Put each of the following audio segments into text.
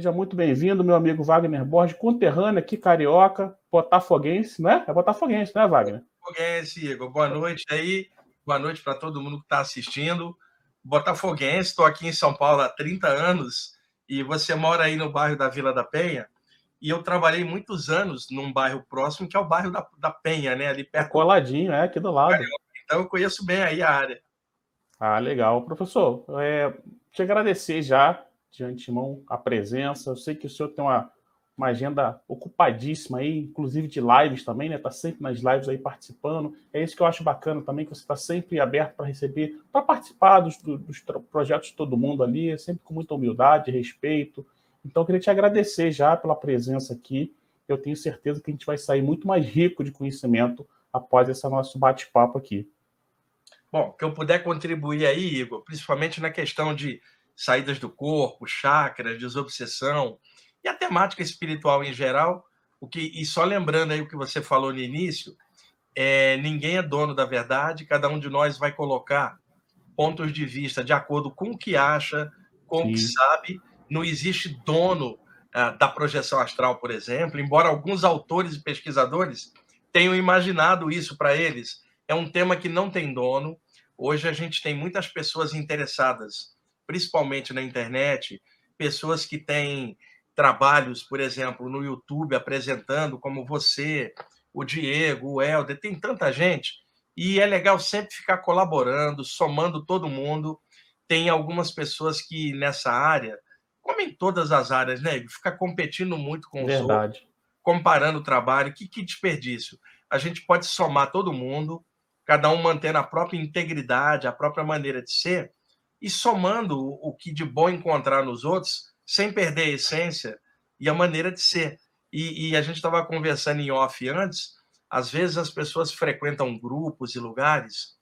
Seja muito bem-vindo, meu amigo Wagner Borges, conterrâneo aqui, carioca, botafoguense, não é? É botafoguense, não é, Wagner? Botafoguense, Igor. Boa noite aí. Boa noite para todo mundo que está assistindo. Botafoguense, estou aqui em São Paulo há 30 anos e você mora aí no bairro da Vila da Penha. E eu trabalhei muitos anos num bairro próximo, que é o bairro da Penha, né? Ali É perto do coladinho, é aqui do lado. Carioca. Então eu conheço bem aí a área. Ah, legal. Professor, te agradecer já de antemão a presença. Eu sei que o senhor tem uma agenda ocupadíssima aí, inclusive de lives também, né? Está sempre nas lives aí participando. É isso que eu acho bacana também, que você está sempre aberto para receber, para participar dos projetos de todo mundo ali, sempre com muita humildade, respeito. Então, eu queria te agradecer já pela presença aqui. Eu tenho certeza que a gente vai sair muito mais rico de conhecimento após esse nosso bate-papo aqui. Bom, que eu puder contribuir aí, Igor, principalmente na questão de saídas do corpo, chakras, desobsessão e a temática espiritual em geral, e só lembrando aí o que você falou no início, ninguém é dono da verdade, cada um de nós vai colocar pontos de vista de acordo com o que acha, com o que Sim, sabe. Não existe dono da projeção astral, por exemplo, embora alguns autores e pesquisadores tenham imaginado isso para eles. É um tema que não tem dono. Hoje a gente tem muitas pessoas interessadas, principalmente na internet, pessoas que têm trabalhos, por exemplo, no YouTube apresentando, como você, o Diego, o Helder, tem tanta gente, e é legal sempre ficar colaborando, somando todo mundo. Tem algumas pessoas que nessa área, como em todas as áreas, né, fica competindo muito com os outros, verdade. comparando o trabalho, que desperdício. A gente pode somar todo mundo, cada um mantendo a própria integridade, a própria maneira de ser, e somando o que de bom encontrar nos outros, sem perder a essência e a maneira de ser. E a gente estava conversando em off antes, às vezes as pessoas frequentam grupos e lugares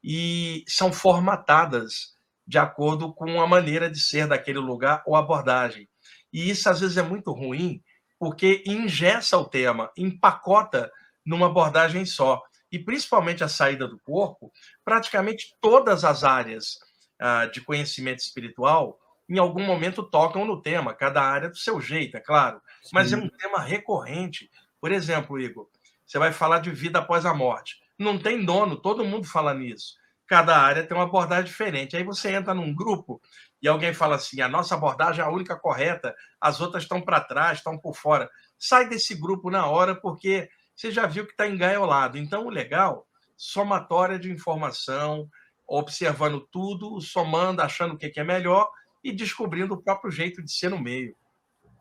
e são formatadas de acordo com a maneira de ser daquele lugar ou abordagem. E isso às vezes é muito ruim, porque engessa o tema, empacota numa abordagem só. E principalmente a saída do corpo, praticamente todas as áreas de conhecimento espiritual, em algum momento tocam no tema, cada área do seu jeito, é claro, mas é um Sim, tema recorrente. Por exemplo, Igor, você vai falar de vida após a morte. Não tem dono, todo mundo fala nisso. Cada área tem uma abordagem diferente. Aí você entra num grupo e alguém fala assim: a nossa abordagem é a única correta, as outras estão para trás, estão por fora. Sai desse grupo na hora, porque você já viu que está engaiolado. Então, o legal, somatória de informação, observando tudo, somando, achando o que é melhor e descobrindo o próprio jeito de ser no meio.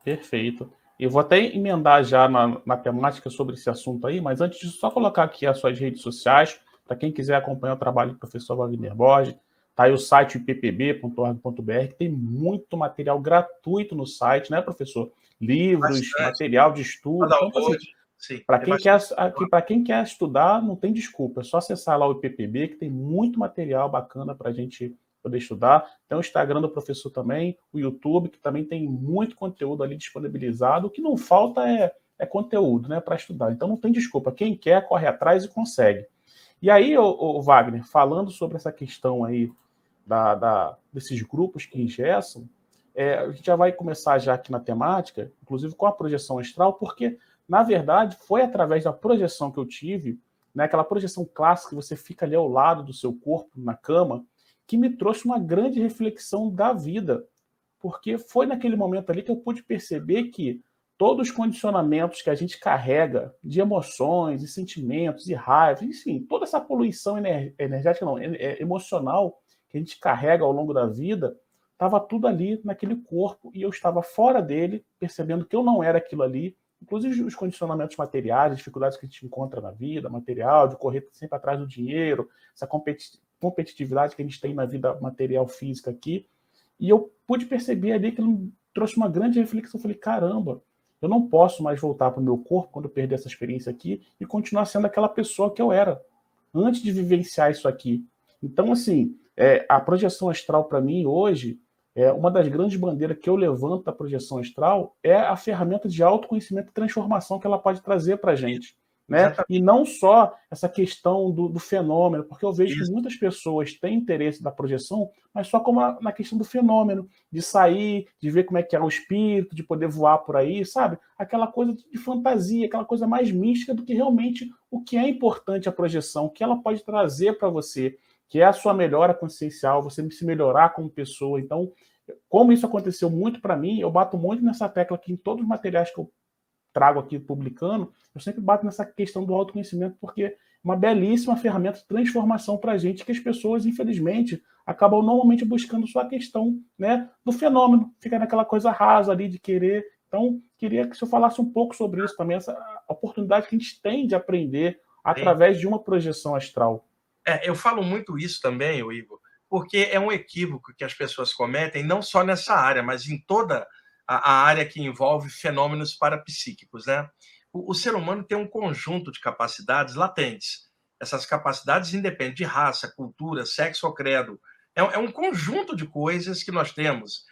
perfeito. Eu vou até emendar já na temática sobre esse assunto aí, mas antes disso, só colocar aqui as suas redes sociais, para quem quiser acompanhar o trabalho do professor Wagner Borges. Tá aí o site ippb.org.br, que tem muito material gratuito no site, né, professor? Livros, Bastante. material de estudo. Então, assim, Download, sim, para tem quem quer, bastante. para quem quer estudar, não tem desculpa, é só acessar lá o IPPB, que tem muito material bacana para a gente poder estudar. Tem o Instagram do professor também, o YouTube, que também tem muito conteúdo ali disponibilizado. O que não falta é conteúdo, né, para estudar. Então não tem desculpa. Quem quer, corre atrás e consegue. E aí, o Wagner, falando sobre essa questão aí desses grupos que ingessam, a gente já vai começar já aqui na temática, inclusive com a projeção astral, porque, na verdade, foi através da projeção que eu tive, né, aquela projeção clássica que você fica ali ao lado do seu corpo, na cama, que me trouxe uma grande reflexão da vida, porque foi naquele momento ali que eu pude perceber que todos os condicionamentos que a gente carrega de emoções e sentimentos e raiva, enfim, toda essa poluição energética, não, emocional que a gente carrega ao longo da vida, estava tudo ali naquele corpo e eu estava fora dele, percebendo que eu não era aquilo ali, inclusive os condicionamentos materiais, as dificuldades que a gente encontra na vida, material, de correr sempre atrás do dinheiro, essa competitividade que a gente tem na vida material física aqui. E eu pude perceber ali que ele trouxe uma grande reflexão. Eu falei, caramba, eu não posso mais voltar para o meu corpo quando eu perder essa experiência aqui e continuar sendo aquela pessoa que eu era antes de vivenciar isso aqui. Então, assim, a projeção astral para mim hoje, uma das grandes bandeiras que eu levanto da projeção astral é a ferramenta de autoconhecimento e transformação que ela pode trazer para a gente. né? E Exatamente. não só essa questão do fenômeno, porque eu vejo que Isso. muitas pessoas têm interesse da projeção, mas só como na questão do fenômeno, de sair, de ver como é que é o espírito, de poder voar por aí, sabe? Aquela coisa de fantasia, aquela coisa mais mística do que realmente o que é importante a projeção, o que ela pode trazer para você, que é a sua melhora consciencial, você se melhorar como pessoa. Então, como isso aconteceu muito para mim, eu bato muito nessa tecla aqui em todos os materiais que eu trago aqui publicando, eu sempre bato nessa questão do autoconhecimento, porque é uma belíssima ferramenta de transformação para a gente, que as pessoas, infelizmente, acabam normalmente buscando só a questão, né, do fenômeno, fica naquela coisa rasa ali de querer. Então, queria que o senhor falasse um pouco sobre isso também, essa oportunidade que a gente tem de aprender Tem. através de uma projeção astral. Eu falo muito isso também, o Igor, porque é um equívoco que as pessoas cometem, não só nessa área, mas em toda a área que envolve fenômenos parapsíquicos, né? O ser humano tem um conjunto de capacidades latentes. Essas capacidades independem de raça, cultura, sexo ou credo. É um conjunto de coisas que nós temos,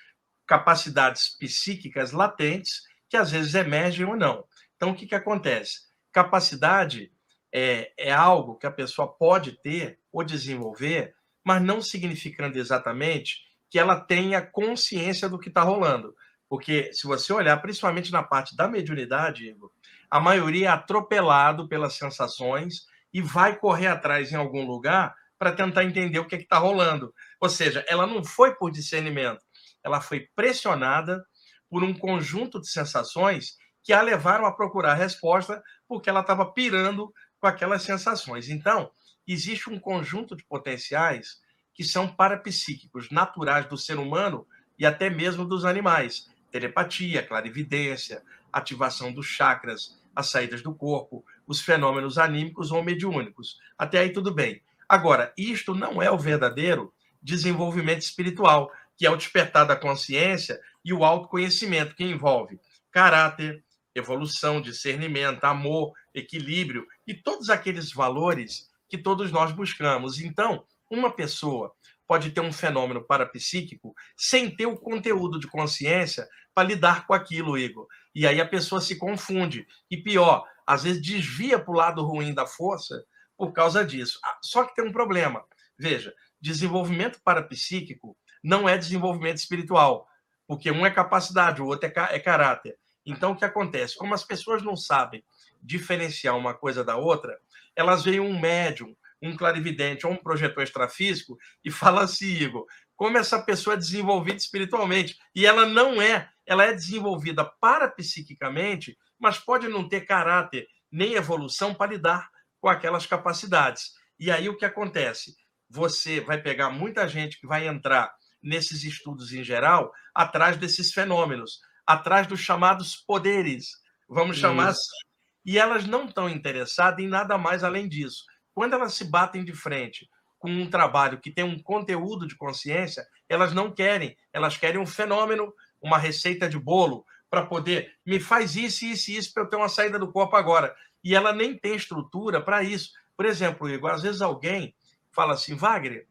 capacidades psíquicas latentes, que às vezes emergem ou não. Então, o que acontece? Capacidade é algo que a pessoa pode ter ou desenvolver, mas não significando exatamente que ela tenha consciência do que está rolando. Porque se você olhar, principalmente na parte da mediunidade, Igor, a maioria é atropelado pelas sensações e vai correr atrás em algum lugar para tentar entender o que está rolando. Ou seja, ela não foi por discernimento, ela foi pressionada por um conjunto de sensações que a levaram a procurar resposta porque ela estava pirando com aquelas sensações. Então, existe um conjunto de potenciais que são parapsíquicos, naturais do ser humano e até mesmo dos animais. Telepatia, clarividência, ativação dos chakras, as saídas do corpo, os fenômenos anímicos ou mediúnicos. Até aí tudo bem. Agora, isto não é o verdadeiro desenvolvimento espiritual, que é o despertar da consciência e o autoconhecimento, que envolve caráter, evolução, discernimento, amor, equilíbrio e todos aqueles valores que todos nós buscamos. Então, uma pessoa pode ter um fenômeno parapsíquico sem ter o conteúdo de consciência para lidar com aquilo, Igor. E aí a pessoa se confunde. E pior, às vezes desvia para o lado ruim da força por causa disso. Só que tem um problema. Veja, desenvolvimento parapsíquico não é desenvolvimento espiritual, porque um é capacidade, o outro é caráter. Então, o que acontece? Como as pessoas não sabem diferenciar uma coisa da outra, elas veem um médium, um clarividente ou um projetor extrafísico e falam assim, Igor, como essa pessoa é desenvolvida espiritualmente. E ela não é. Ela é desenvolvida parapsiquicamente, mas pode não ter caráter nem evolução para lidar com aquelas capacidades. E aí o que acontece? Você vai pegar muita gente que vai entrar nesses estudos em geral atrás desses fenômenos, atrás dos chamados poderes, vamos chamar assim. Isso. E elas não estão interessadas em nada mais além disso. Quando elas se batem de frente com um trabalho que tem um conteúdo de consciência, elas não querem. Elas querem um fenômeno, uma receita de bolo, para poder, me faz isso, isso e isso, para eu ter uma saída do corpo agora. E ela nem tem estrutura para isso. Por exemplo, Igor, às vezes alguém fala assim, Wagner,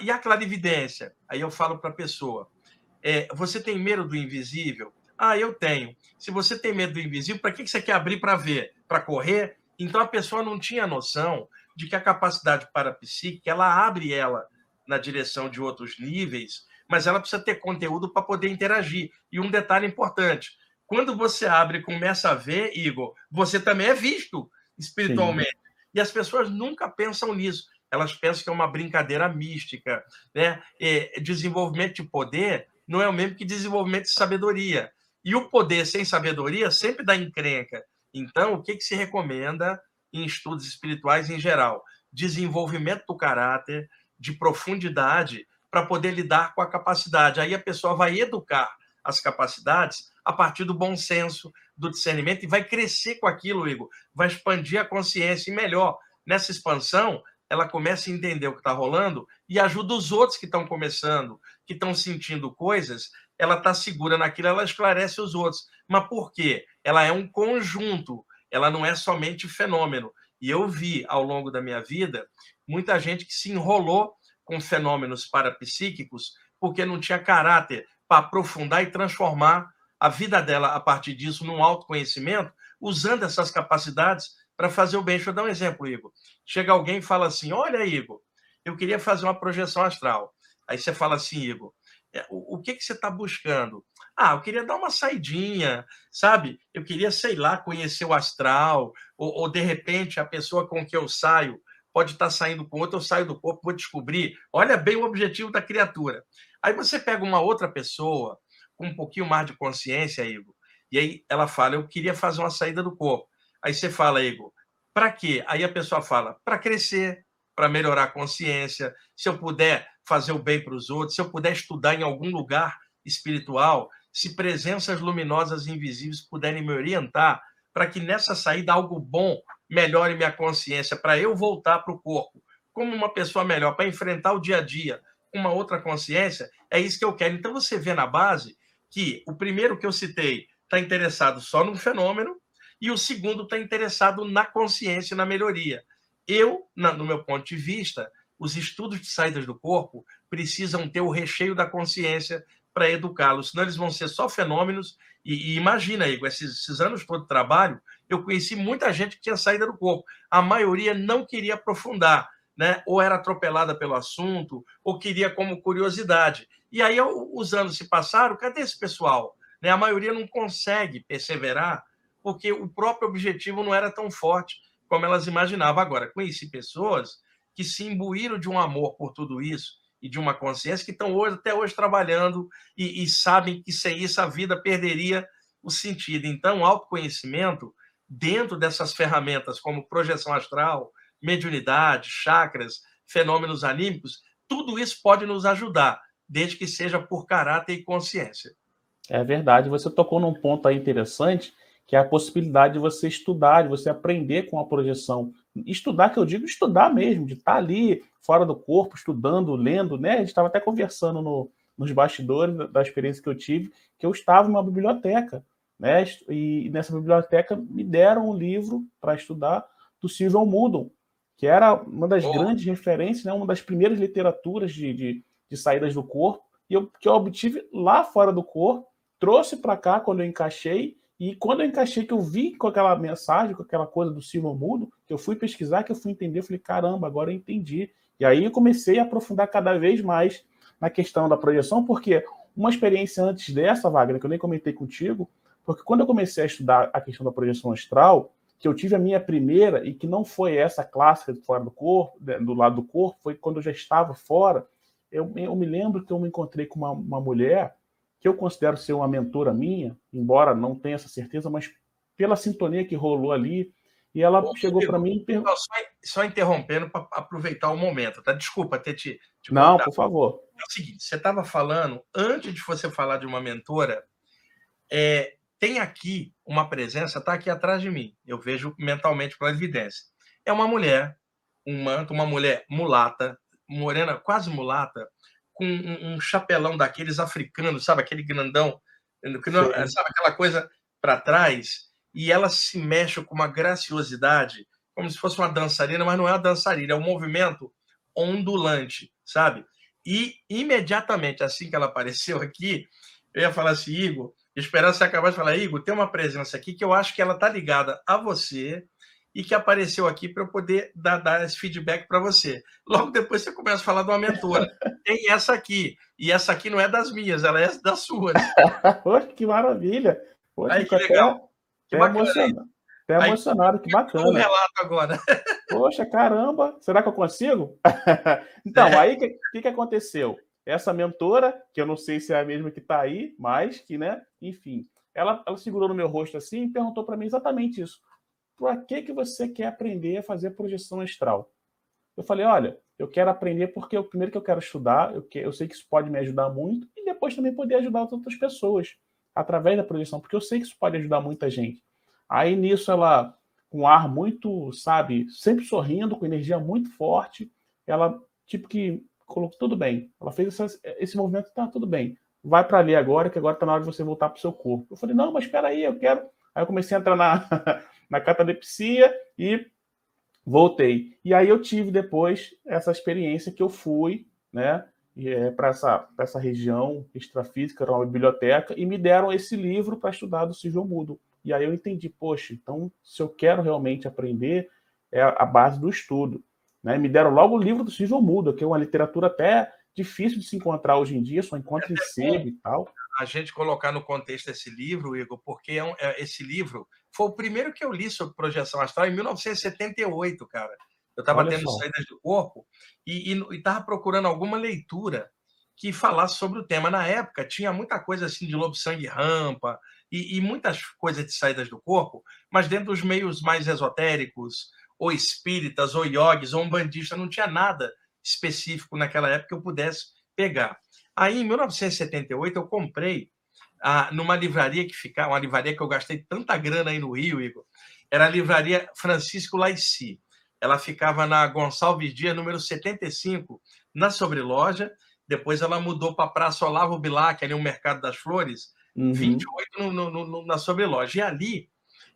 e a clarividência? Aí eu falo para a pessoa, você tem medo do invisível? Ah, eu tenho. Se você tem medo do invisível, para que você quer abrir para ver? Para correr? Então a pessoa não tinha noção de que a capacidade parapsíquica, ela abre ela na direção de outros níveis, mas ela precisa ter conteúdo para poder interagir. E um detalhe importante, quando você abre e começa a ver, Igor, você também é visto Sim. espiritualmente. E as pessoas nunca pensam nisso. Elas pensam que é uma brincadeira mística, né? Desenvolvimento de poder não é o mesmo que desenvolvimento de sabedoria. E o poder sem sabedoria sempre dá encrenca. Então, o que se recomenda em estudos espirituais em geral? Desenvolvimento do caráter, de profundidade, para poder lidar com a capacidade. Aí a pessoa vai educar as capacidades a partir do bom senso, do discernimento, e vai crescer com aquilo, Igor. Vai expandir a consciência. E melhor, nessa expansão, ela começa a entender o que está rolando e ajuda os outros que estão começando, que estão sentindo coisas, ela está segura naquilo, ela esclarece os outros. Mas por quê? Ela é um conjunto, ela não é somente fenômeno. E eu vi, ao longo da minha vida, muita gente que se enrolou com fenômenos parapsíquicos porque não tinha caráter para aprofundar e transformar a vida dela a partir disso num autoconhecimento, usando essas capacidades para fazer o bem. Deixa eu dar um exemplo, Igor. Chega alguém e fala assim: olha, Igor, eu queria fazer uma projeção astral. Aí você fala assim, Igor, o que você está buscando? Ah, eu queria dar uma saidinha, sabe? Eu queria, sei lá, conhecer o astral, ou de repente a pessoa com que eu saio pode estar saindo com outra, eu saio do corpo, vou descobrir. Olha bem o objetivo da criatura. Aí você pega uma outra pessoa com um pouquinho mais de consciência, Igor, e aí ela fala, eu queria fazer uma saída do corpo. Aí você fala, Igor, para quê? Aí a pessoa fala, para crescer, para melhorar a consciência, se eu puder fazer o bem para os outros, se eu puder estudar em algum lugar espiritual, se presenças luminosas e invisíveis puderem me orientar para que nessa saída algo bom melhore minha consciência, para eu voltar para o corpo como uma pessoa melhor, para enfrentar o dia a dia com uma outra consciência, é isso que eu quero. Então você vê na base que o primeiro que eu citei está interessado só no fenômeno e o segundo está interessado na consciência e na melhoria. Eu, no meu ponto de vista, os estudos de saídas do corpo precisam ter o recheio da consciência para educá-los, senão eles vão ser só fenômenos. E imagina, Igor, esses anos todos de trabalho, eu conheci muita gente que tinha saída do corpo. A maioria não queria aprofundar, né? Ou era atropelada pelo assunto, ou queria como curiosidade. E aí os anos se passaram, cadê esse pessoal? Né? A maioria não consegue perseverar porque o próprio objetivo não era tão forte como elas imaginavam. Agora, conheci pessoas que se imbuíram de um amor por tudo isso e de uma consciência que estão até hoje trabalhando e sabem que sem isso a vida perderia o sentido. Então, o autoconhecimento, dentro dessas ferramentas como projeção astral, mediunidade, chakras, fenômenos anímicos, tudo isso pode nos ajudar, desde que seja por caráter e consciência. É verdade. Você tocou num ponto aí interessante, que é a possibilidade de você estudar, de você aprender com a projeção. Estudar, que eu digo estudar mesmo, de estar ali fora do corpo, estudando, lendo, né? A gente estava até conversando nos bastidores da experiência que eu tive, que eu estava em uma biblioteca, né? E nessa biblioteca me deram um livro para estudar do Silvio Mudon, que era uma das grandes referências, né? Uma das primeiras literaturas de saídas do corpo, que eu obtive lá fora do corpo, trouxe para cá quando eu encaixei, e quando eu encaixei, que eu vi com aquela mensagem, com aquela coisa do Silvio Mudo, que eu fui pesquisar, que eu fui entender, eu falei, caramba, agora eu entendi. E aí eu comecei a aprofundar cada vez mais na questão da projeção, porque uma experiência antes dessa, Wagner, que eu nem comentei contigo, porque quando eu comecei a estudar a questão da projeção astral, que eu tive a minha primeira, e que não foi essa clássica de fora do corpo, do lado do corpo, foi quando eu já estava fora, eu me lembro que eu me encontrei com uma mulher que eu considero ser uma mentora minha, embora não tenha essa certeza, mas pela sintonia que rolou ali, e ela chegou para mim e perguntou... Só interrompendo para aproveitar o momento, tá? Desculpa ter te Não, cortado. por favor. É o seguinte, você estava falando, antes de você falar de uma mentora, tem aqui uma presença, está aqui atrás de mim, eu vejo mentalmente pela evidência. É uma mulher, um manto, uma mulher mulata, morena, quase mulata, com um chapelão daqueles africanos, sabe? Aquele grandão, que não, sabe aquela coisa para trás? E ela se mexe com uma graciosidade, como se fosse uma dançarina, mas não é uma dançarina, é um movimento ondulante, sabe? E imediatamente, assim que ela apareceu aqui, eu ia falar assim, Igor, esperar você acabar de falar, Igor, tem uma presença aqui que eu acho que ela está ligada a você e que apareceu aqui para eu poder dar esse feedback para você. Logo depois você começa a falar de uma mentora. Tem essa aqui, e essa aqui não é das minhas, ela é das suas. Poxa, que maravilha! Poxa, aí que legal. Que bacana. Até emocionado, que bacana. Um relato agora. Poxa, caramba, será que eu consigo? Então, aí o que aconteceu? Essa mentora, que eu não sei se é a mesma que está aí, mas que, né, enfim, ela segurou no meu rosto assim e perguntou para mim exatamente isso. Para que você quer aprender a fazer projeção astral? Eu falei, olha, eu quero aprender porque primeiro que eu quero estudar, eu sei que isso pode me ajudar muito, e depois também poder ajudar outras pessoas através da projeção, porque eu sei que isso pode ajudar muita gente. Aí nisso ela, com um ar muito, sabe, sempre sorrindo, com energia muito forte, ela tipo que colocou tudo bem. Ela fez esse movimento, tá tudo bem. Vai para ali agora, que agora está na hora de você voltar para o seu corpo. Eu falei, não, mas espera aí, eu quero. Aí eu comecei a entrar na catalepsia e voltei. E aí eu tive depois essa experiência que eu fui, né, para essa região extrafísica, era uma biblioteca, e me deram esse livro para estudar do Silvio Mudo, E aí eu entendi, poxa, então se eu quero realmente aprender, é a base do estudo. Né? Me deram logo o livro do Silvio Muda, que é uma literatura até difícil de se encontrar hoje em dia, só encontra em Bom sebo e tal. a gente colocar no contexto esse livro, Igor, porque esse livro foi o primeiro que eu li sobre projeção astral em 1978, cara. Eu estava Olha tendo só. saídas do corpo e estava procurando alguma leitura que falasse sobre o tema. Na época, tinha muita coisa assim de lobo sangue rampa e muitas coisas de saídas do corpo, mas dentro dos meios mais esotéricos, ou espíritas, ou iogues, ou umbandistas, não tinha nada específico naquela época que eu pudesse pegar. Aí, em 1978, eu comprei numa livraria que ficava, uma livraria que eu gastei tanta grana aí no Rio, Igor, era a livraria Francisco Laici. Ela ficava na Gonçalves Dias, número 75, na Sobreloja. Depois ela mudou para a Praça Olavo Bilac, ali no Mercado das Flores, Uhum. 28 na Sobreloja. E ali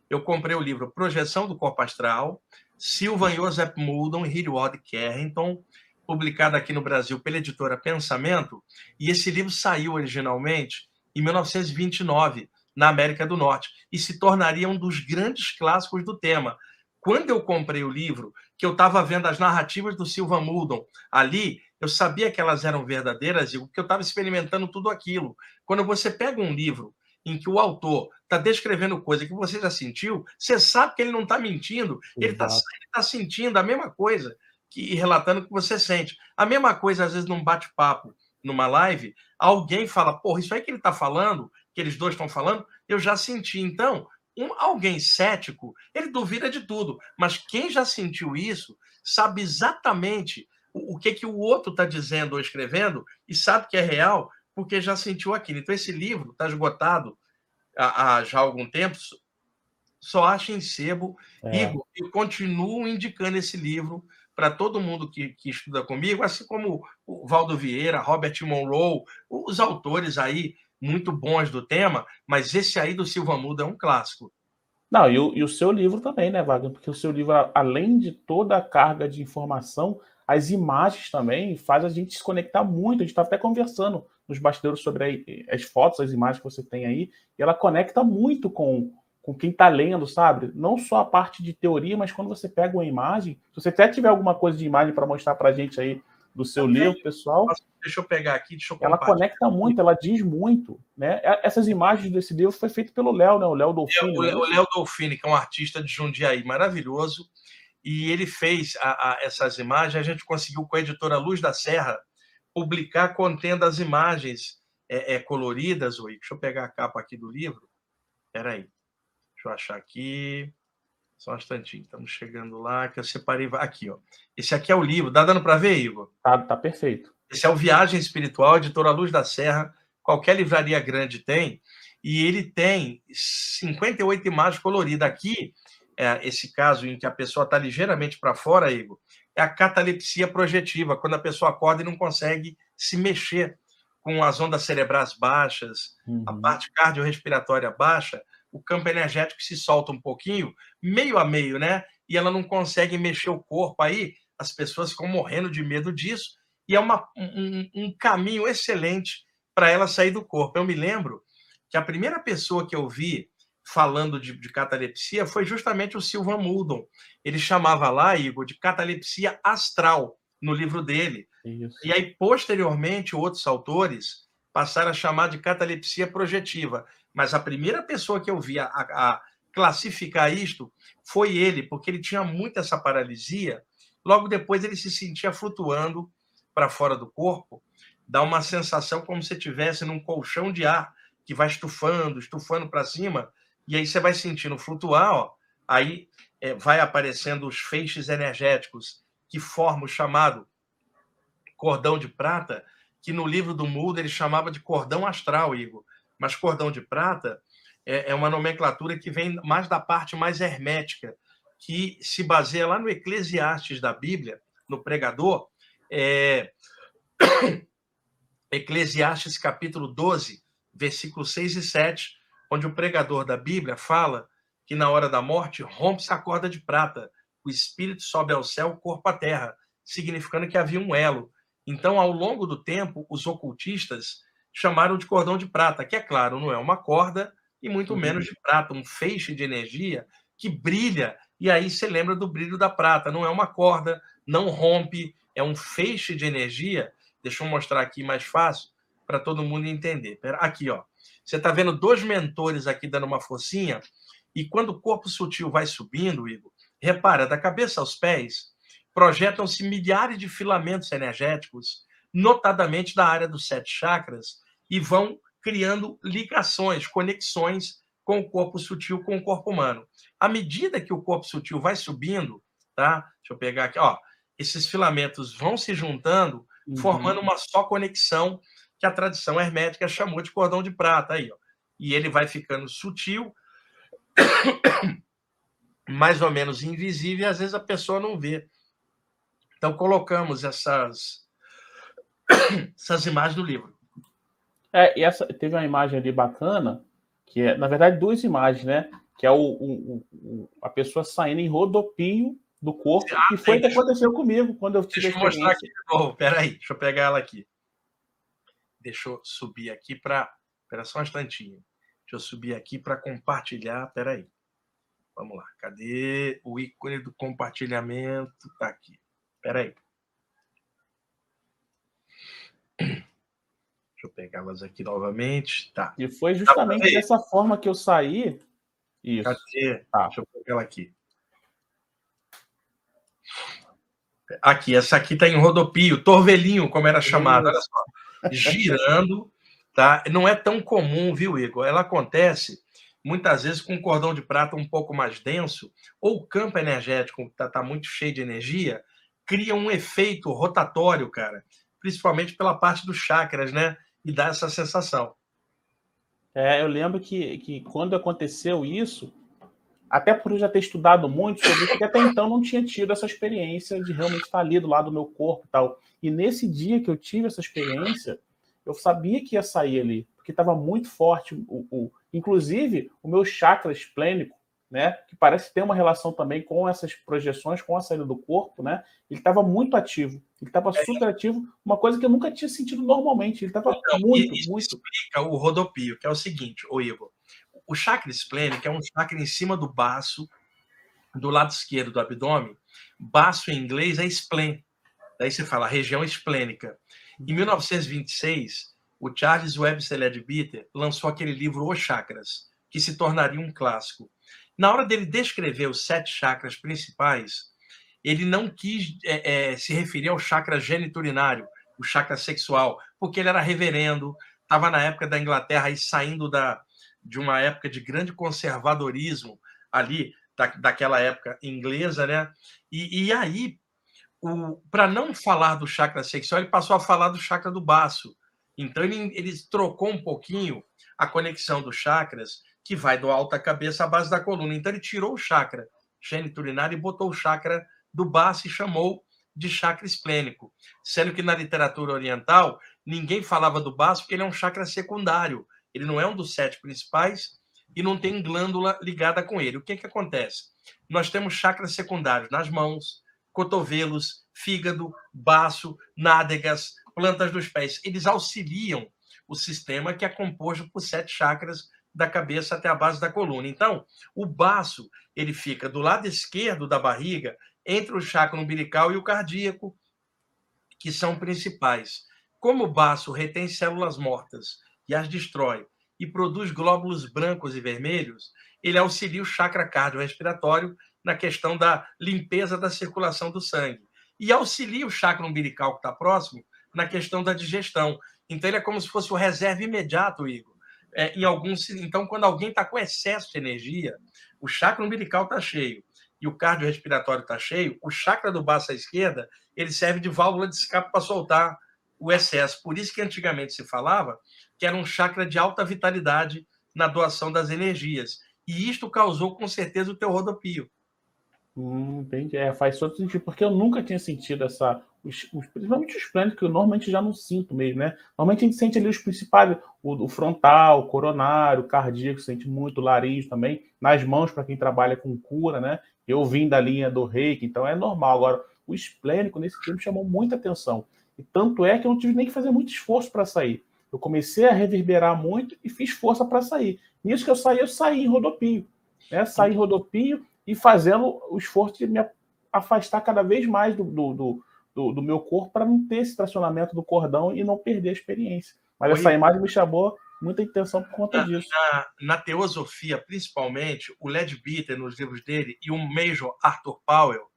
eu comprei o livro Projeção do Corpo Astral, Sylvan Joseph Muldon e Hilliard Carrington, publicado aqui no Brasil pela editora Pensamento, e esse livro saiu originalmente em 1929, na América do Norte, e se tornaria um dos grandes clássicos do tema. Quando eu comprei o livro, que eu estava vendo as narrativas do Sylvan Muldon ali, eu sabia que elas eram verdadeiras, porque eu estava experimentando tudo aquilo. Quando você pega um livro em que o autor está descrevendo coisa que você já sentiu, você sabe que ele não está mentindo, ele está Exato. sentindo a mesma coisa e relatando o que você sente. A mesma coisa, às vezes, num bate-papo, numa live, alguém fala, porra, isso aí que ele está falando, que eles dois estão falando, eu já senti. Então, alguém cético, ele duvida de tudo, mas quem já sentiu isso sabe exatamente o que o outro está dizendo ou escrevendo e sabe que é real porque já sentiu aquilo. Então, esse livro está esgotado há já algum tempo, só acha em sebo. É. Igor, eu continuo indicando esse livro para todo mundo que estuda comigo, assim como o Valdo Vieira, Robert Monroe, os autores aí muito bons do tema, mas esse aí do Silva Muda é um clássico. Não, e o seu livro também, né, Wagner? Porque o seu livro, além de toda a carga de informação, as imagens também faz a gente se conectar muito. A gente está até conversando nos bastidores sobre as fotos, as imagens que você tem aí, e ela conecta muito com quem está lendo, sabe? Não só a parte de teoria, mas quando você pega uma imagem, se você até tiver alguma coisa de imagem para mostrar para a gente aí do seu Eu tenho, livro, pessoal, deixa eu pegar aqui, deixa eu ela compartilhar. conecta muito, ela diz muito, né? Essas imagens desse livro foi feito pelo Léo, né? O Léo Dolfini, O não é isso? Léo Dolfini, que é um artista de Jundiaí maravilhoso, e ele fez essas imagens, a gente conseguiu com a editora Luz da Serra publicar contendo as imagens coloridas. Oi, deixa eu pegar a capa aqui do livro. Espera aí, deixa eu achar aqui. Só um instantinho, estamos chegando lá, que eu separei. Aqui, ó. Esse aqui é o livro. Dá dando para ver, Igor? Tá perfeito. Esse é o Viagem Espiritual, editora Luz da Serra. Qualquer livraria grande tem. E ele tem 58 imagens coloridas. Aqui, esse caso em que a pessoa está ligeiramente para fora, Igor, é a catalepsia projetiva, quando a pessoa acorda e não consegue se mexer com as ondas cerebrais baixas, a Uhum. parte cardiorrespiratória baixa, o campo energético se solta um pouquinho, meio a meio, né? E ela não consegue mexer o corpo. Aí as pessoas ficam morrendo de medo disso, e é um caminho excelente para ela sair do corpo. Eu me lembro que a primeira pessoa que eu vi falando de catalepsia foi justamente o Sylvan Muldon. Ele chamava lá, Igor, de catalepsia astral, no livro dele. Isso. E aí, posteriormente, outros autores passaram a chamar de catalepsia projetiva. Mas a primeira pessoa que eu vi a classificar isto foi ele, porque ele tinha muito essa paralisia. Logo depois, ele se sentia flutuando para fora do corpo, dá uma sensação como se estivesse num colchão de ar que vai estufando, estufando para cima, e aí você vai sentindo flutuar, ó, aí vai aparecendo os feixes energéticos que formam o chamado cordão de prata, que no livro do Mulder ele chamava de cordão astral, Igor. Mas cordão de prata é uma nomenclatura que vem mais da parte mais hermética, que se baseia lá no Eclesiastes da Bíblia, no pregador, Eclesiastes capítulo 12, versículos 6 e 7, onde o pregador da Bíblia fala que na hora da morte rompe-se a corda de prata, o espírito sobe ao céu, o corpo à terra, significando que havia um elo. Então, ao longo do tempo, os ocultistas chamaram de cordão de prata, que é claro, não é uma corda, e muito menos de prata, um feixe de energia que brilha, e aí você lembra do brilho da prata. Não é uma corda, não rompe, é um feixe de energia. Deixa eu mostrar aqui mais fácil para todo mundo entender. Aqui, ó. Você está vendo 2 mentores aqui dando uma forcinha, e quando o corpo sutil vai subindo, Igor, repara, da cabeça aos pés, projetam-se milhares de filamentos energéticos, notadamente da área dos 7 chakras, e vão criando ligações, conexões com o corpo sutil, com o corpo humano. À medida que o corpo sutil vai subindo, tá? Deixa eu pegar aqui, ó. Esses filamentos vão se juntando, formando uma só conexão que a tradição hermética chamou de cordão de prata. Aí, ó. E ele vai ficando sutil, mais ou menos invisível, e às vezes a pessoa não vê. Então, colocamos essas imagens no livro. E teve uma imagem ali bacana, que é, na verdade, 2 imagens, né? Que é a pessoa saindo em rodopio do corpo, que foi o que aconteceu comigo quando eu tive a experiência. Deixa eu mostrar aqui de novo, peraí, deixa eu pegar ela aqui. Deixa eu subir aqui para... Espera só um instantinho. Deixa eu subir aqui para compartilhar, peraí. Vamos lá, cadê o ícone do compartilhamento? Tá aqui, peraí. Deixa eu pegá-las aqui novamente. Tá. E foi justamente dessa forma que eu saí. Isso. Cadê? Tá. Deixa eu pegar ela aqui. Aqui, essa aqui está em rodopio, torvelinho, como era chamado, olha só. Girando, tá? Não é tão comum, viu, Igor? Ela acontece muitas vezes com um cordão de prata um pouco mais denso, ou o campo energético tá muito cheio de energia, cria um efeito rotatório, cara, principalmente pela parte dos chakras, né? E dá essa sensação. Eu lembro que quando aconteceu isso, até por eu já ter estudado muito sobre isso, porque até então não tinha tido essa experiência de realmente estar ali do lado do meu corpo e tal. E nesse dia que eu tive essa experiência, eu sabia que ia sair ali, porque estava muito forte. Inclusive, o meu chakra esplênico, né, que parece ter uma relação também com essas projeções, com a saída do corpo, né, ele estava muito ativo. Ele estava super ativo, uma coisa que eu nunca tinha sentido normalmente. Ele estava muito. Explica o rodopio, que é o seguinte, ô Igor. O chakra esplênico é um chakra em cima do baço, do lado esquerdo do abdômen. Baço em inglês é spleen. Daí você fala região esplênica. Em 1926, o Charles Webster Leadbeater lançou aquele livro Os Chakras, que se tornaria um clássico. Na hora dele descrever os 7 chakras principais, ele não quis se referir ao chakra geniturinário, o chakra sexual, porque ele era reverendo, estava na época da Inglaterra e saindo de uma época de grande conservadorismo ali, daquela época inglesa, né? E aí, para não falar do chakra sexual, ele passou a falar do chakra do baço. Então, ele trocou um pouquinho a conexão dos chakras, que vai do alto da cabeça à base da coluna. Então, ele tirou o chakra geniturinário e botou o chakra do baço e chamou de chakra esplênico. Sendo que na literatura oriental, ninguém falava do baço porque ele é um chakra secundário. Ele não é um dos 7 principais e não tem glândula ligada com ele. O que acontece? Nós temos chakras secundários nas mãos, cotovelos, fígado, baço, nádegas, plantas dos pés. Eles auxiliam o sistema que é composto por 7 chakras da cabeça até a base da coluna. Então, o baço, ele fica do lado esquerdo da barriga, entre o chakra umbilical e o cardíaco, que são principais. Como o baço retém células mortas e as destrói e produz glóbulos brancos e vermelhos, ele auxilia o chakra cardiorrespiratório na questão da limpeza da circulação do sangue. E auxilia o chakra umbilical, que está próximo, na questão da digestão. Então, ele é como se fosse o reserva imediato, Igor. Então, quando alguém está com excesso de energia, o chakra umbilical está cheio e o cardiorrespiratório está cheio, o chakra do baço à esquerda, ele serve de válvula de escape para soltar o excesso. Por isso que antigamente se falava que era um chakra de alta vitalidade na doação das energias. E isto causou, com certeza, o teu rodopio. Entendi. Faz todo sentido, porque eu nunca tinha sentido principalmente os planos, que eu normalmente já não sinto mesmo, né? Normalmente a gente sente ali os principais, o frontal, o coronário, o cardíaco, sente muito, o laríngeo também, nas mãos para quem trabalha com cura, né? Eu vim da linha do Reiki, então é normal. Agora, o esplênico nesse tempo chamou muita atenção. E tanto é que eu não tive nem que fazer muito esforço para sair. Eu comecei a reverberar muito e fiz força para sair. Nisso que eu saí em rodopio. Né? Saí em rodopio e fazendo o esforço de me afastar cada vez mais do meu corpo para não ter esse tracionamento do cordão e não perder a experiência. Mas essa imagem me chamou muita atenção por conta disso. Na teosofia, principalmente, o Leadbeater, nos livros dele, e o Major Arthur Powell,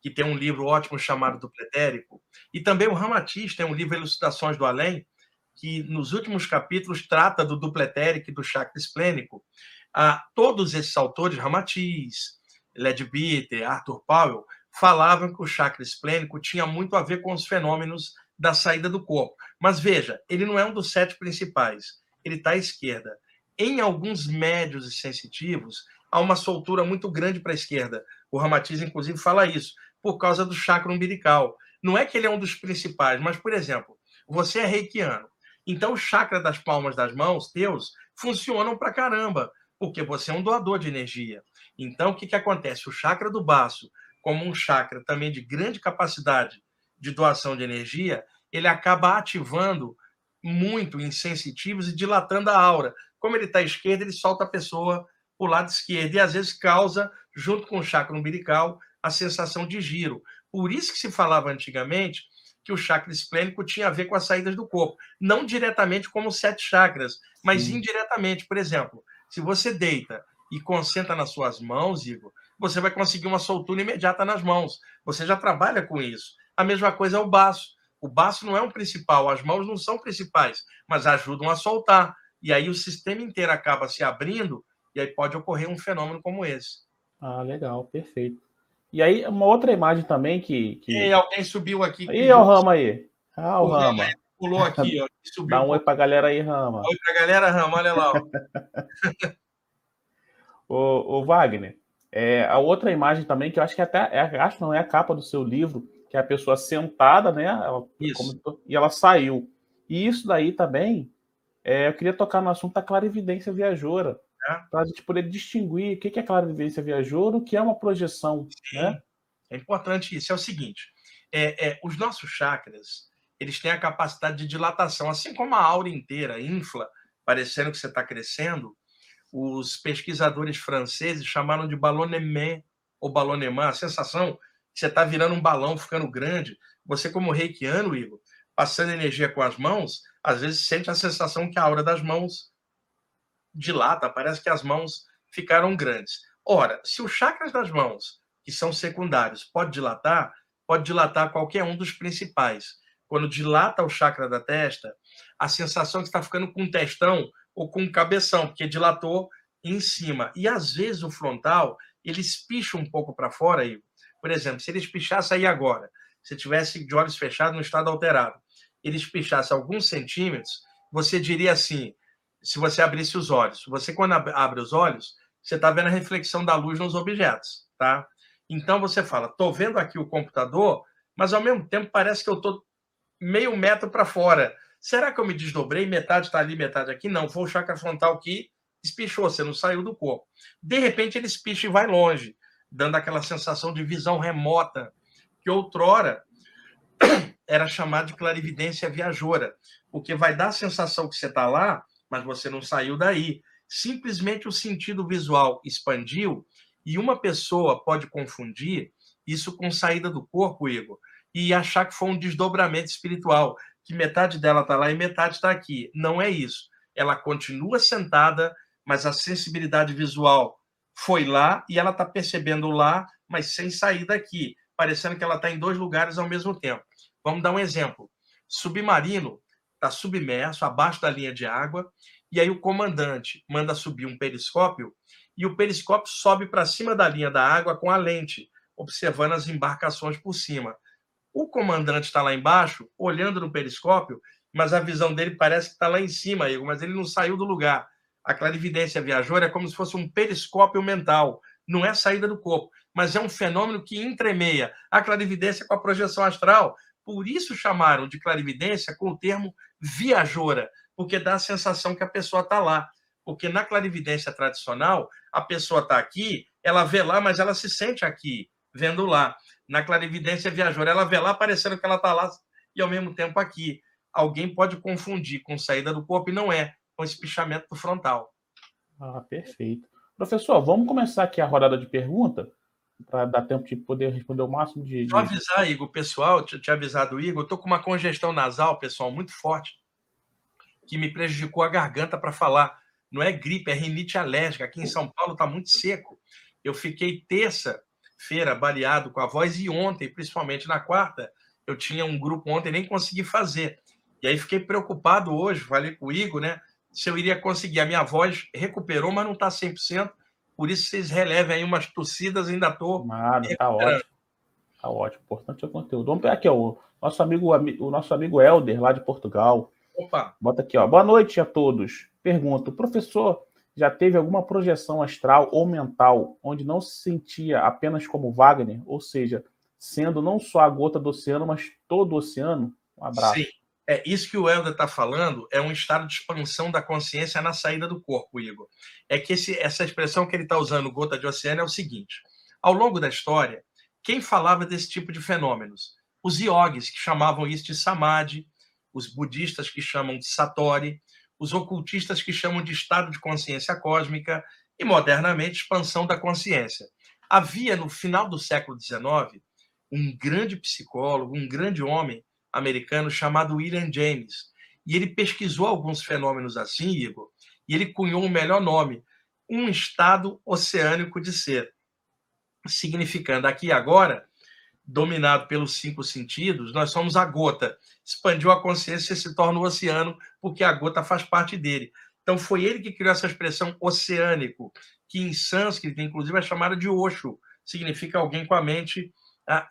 que tem um livro ótimo chamado Do Pretérico, e também o Ramatiz tem um livro Elucidações do Além, que nos últimos capítulos trata do dupletérico e do chakra esplênico. Todos esses autores, Ramatiz, Leadbeater, Arthur Powell, falavam que o chakra esplênico tinha muito a ver com os fenômenos da saída do corpo. Mas veja, ele não é um dos 7 principais. Ele está à esquerda. Em alguns médios e sensitivos, há uma soltura muito grande para a esquerda. O Ramatiz, inclusive, fala isso, por causa do chakra umbilical. Não é que ele é um dos principais, mas, por exemplo, você é reikiano. Então, o chakra das palmas das mãos, teus, funcionam pra caramba, porque você é um doador de energia. Então, o que acontece? O chakra do baço, como um chakra também de grande capacidade de doação de energia, ele acaba ativando muito em sensitivos e dilatando a aura. Como ele está à esquerda, ele solta a pessoa para o lado esquerdo e, às vezes, causa, junto com o chakra umbilical, a sensação de giro. Por isso que se falava antigamente que o chakra esplênico tinha a ver com as saídas do corpo. Não diretamente como 7 chakras, mas indiretamente. Por exemplo, se você deita e concentra nas suas mãos, Igor, você vai conseguir uma soltura imediata nas mãos. Você já trabalha com isso. A mesma coisa é o baço. O baço não é um principal, as mãos não são principais, mas ajudam a soltar. E aí o sistema inteiro acaba se abrindo e aí pode ocorrer um fenômeno como esse. Legal, perfeito. E aí, uma outra imagem também que... E alguém subiu aqui. Aí, ó o Rama aí. O Rama. Pulou aqui, ó. Subiu Dá um oi pra galera aí, Rama. Oi pra galera, Rama, olha lá. Ô Wagner, a outra imagem também, que eu acho que acho não é a capa do seu livro, que é a pessoa sentada, né? E ela saiu. E isso daí também, eu queria tocar no assunto da clarividência viajoura, para a gente poder distinguir o que é clarividência viajoura, o que é uma projeção. Sim, né? É importante isso. É o seguinte, os nossos chakras, eles têm a capacidade de dilatação, assim como a aura inteira infla, parecendo que você está crescendo. Os pesquisadores franceses chamaram de ballonnement ou ballonnement, a sensação que você está virando um balão, ficando grande. Você, como reikiano, Igor, passando energia com as mãos, às vezes sente a sensação que a aura das mãos dilata, parece que as mãos ficaram grandes. Ora, se os chakras das mãos, que são secundários, pode dilatar qualquer um dos principais. Quando dilata o chakra da testa, a sensação é que está ficando com um testão ou com um cabeção, porque dilatou em cima. E, às vezes, o frontal, ele espicha um pouco para fora. Igor. Por exemplo, se ele espichasse aí agora, se tivesse de olhos fechados no estado alterado, ele espichasse alguns centímetros, você diria assim, se você abrisse os olhos. Você, quando abre os olhos, você está vendo a reflexão da luz nos objetos, tá? Então, você fala, estou vendo aqui o computador, mas, ao mesmo tempo, parece que eu estou meio metro para fora. Será que eu me desdobrei? Metade está ali, metade aqui? Não, foi o chakra frontal que espichou, você não saiu do corpo. De repente, ele espicha e vai longe, dando aquela sensação de visão remota, que outrora era chamado de clarividência viajoura, porque vai dar a sensação que você está lá, mas você não saiu daí. Simplesmente o sentido visual expandiu e uma pessoa pode confundir isso com saída do corpo, Igor, e achar que foi um desdobramento espiritual, que metade dela está lá e metade está aqui. Não é isso. Ela continua sentada, mas a sensibilidade visual foi lá e ela está percebendo lá, mas sem sair daqui, parecendo que ela está em 2 lugares ao mesmo tempo. Vamos dar um exemplo. Submarino está submerso, abaixo da linha de água, e aí o comandante manda subir um periscópio, e o periscópio sobe para cima da linha da água com a lente, observando as embarcações por cima. O comandante está lá embaixo, olhando no periscópio, mas a visão dele parece que está lá em cima, Igor, mas ele não saiu do lugar. A clarividência viajoura é como se fosse um periscópio mental, não é saída do corpo, mas é um fenômeno que entremeia a clarividência com a projeção astral. Por isso chamaram de clarividência com o termo viajoura, porque dá a sensação que a pessoa está lá. Porque na clarividência tradicional, a pessoa está aqui, ela vê lá, mas ela se sente aqui, vendo lá. Na clarividência viajoura, ela vê lá, parecendo que ela está lá e ao mesmo tempo aqui. alguém pode confundir com saída do corpo e não é, com espichamento do frontal. Ah, perfeito. Professor, vamos começar aqui a rodada de pergunta, para dar tempo de poder responder o máximo Só avisar, Igor, pessoal, te avisar do Igor, eu tô com uma congestão nasal, pessoal, muito forte, que me prejudicou a garganta para falar. Não é gripe, é rinite alérgica. Aqui em São Paulo está muito seco. Eu fiquei terça-feira baleado com a voz e ontem, principalmente na quarta, eu tinha um grupo ontem, nem consegui fazer. E aí fiquei preocupado hoje, falei com o Igor, né? Se eu iria conseguir. A minha voz recuperou, mas não está 100%. Por isso vocês relevem aí umas tossidas, ainda estou Nada, tá recuperando. ótimo. Tá ótimo. O importante é o conteúdo. Vamos pegar aqui, ó, o nosso amigo Helder, lá de Portugal. Opa! Bota aqui, ó. Boa noite a todos. Pergunta: o professor já teve alguma projeção astral ou mental onde não se sentia apenas como Wagner, ou seja, sendo não só a gota do oceano, mas todo o oceano? Um abraço. Sim. É isso que o Helder está falando, é um estado de expansão da consciência na saída do corpo, Igor. É que essa expressão que ele está usando, gota de oceano, é o seguinte: ao longo da história, quem falava desse tipo de fenômenos? Os iogues, que chamavam isso de samadhi, os budistas, que chamam de satori, os ocultistas, que chamam de estado de consciência cósmica, e modernamente, expansão da consciência. Havia, no final do século XIX, um grande psicólogo, um grande homem americano chamado William James. E ele pesquisou alguns fenômenos assim, Igor, e ele cunhou o melhor nome: um estado oceânico de ser. Significando aqui agora, dominado pelos 5 sentidos, nós somos a gota. Expandiu a consciência e se torna o oceano, porque a gota faz parte dele. Então foi ele que criou essa expressão oceânico, que em sânscrito, inclusive, é chamada de Osho, significa alguém com a mente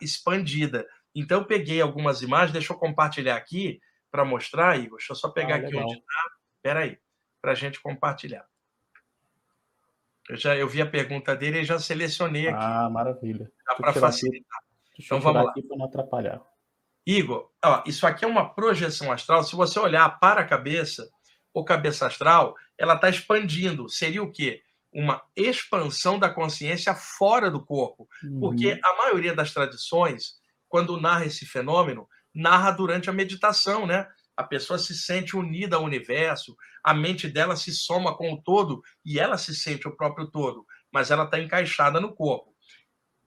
expandida. Então, eu peguei algumas imagens, deixa eu compartilhar aqui para mostrar, Igor. Deixa eu só pegar aqui legal. onde está. Espera aí, para a gente compartilhar. Eu vi a pergunta dele e já selecionei aqui. Maravilha. Para facilitar. Deixa eu tirar aqui para não atrapalhar. Igor, ó, isso aqui é uma projeção astral. Se você olhar para a cabeça, ou cabeça astral, ela está expandindo. Seria o quê? Uma expansão da consciência fora do corpo. Porque a maioria das tradições, quando narra esse fenômeno, narra durante a meditação, né? A pessoa se sente unida ao universo, a mente dela se soma com o todo e ela se sente o próprio todo, mas ela está encaixada no corpo.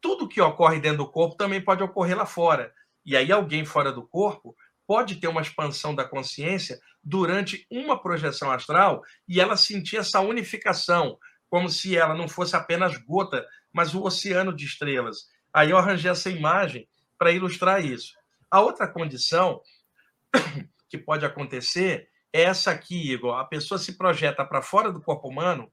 Tudo que ocorre dentro do corpo também pode ocorrer lá fora. E aí alguém fora do corpo pode ter uma expansão da consciência durante uma projeção astral e ela sentir essa unificação, como se ela não fosse apenas gota, mas o oceano de estrelas. Aí eu arranjei essa imagem para ilustrar isso. A outra condição que pode acontecer é essa aqui, Igor. A pessoa se projeta para fora do corpo humano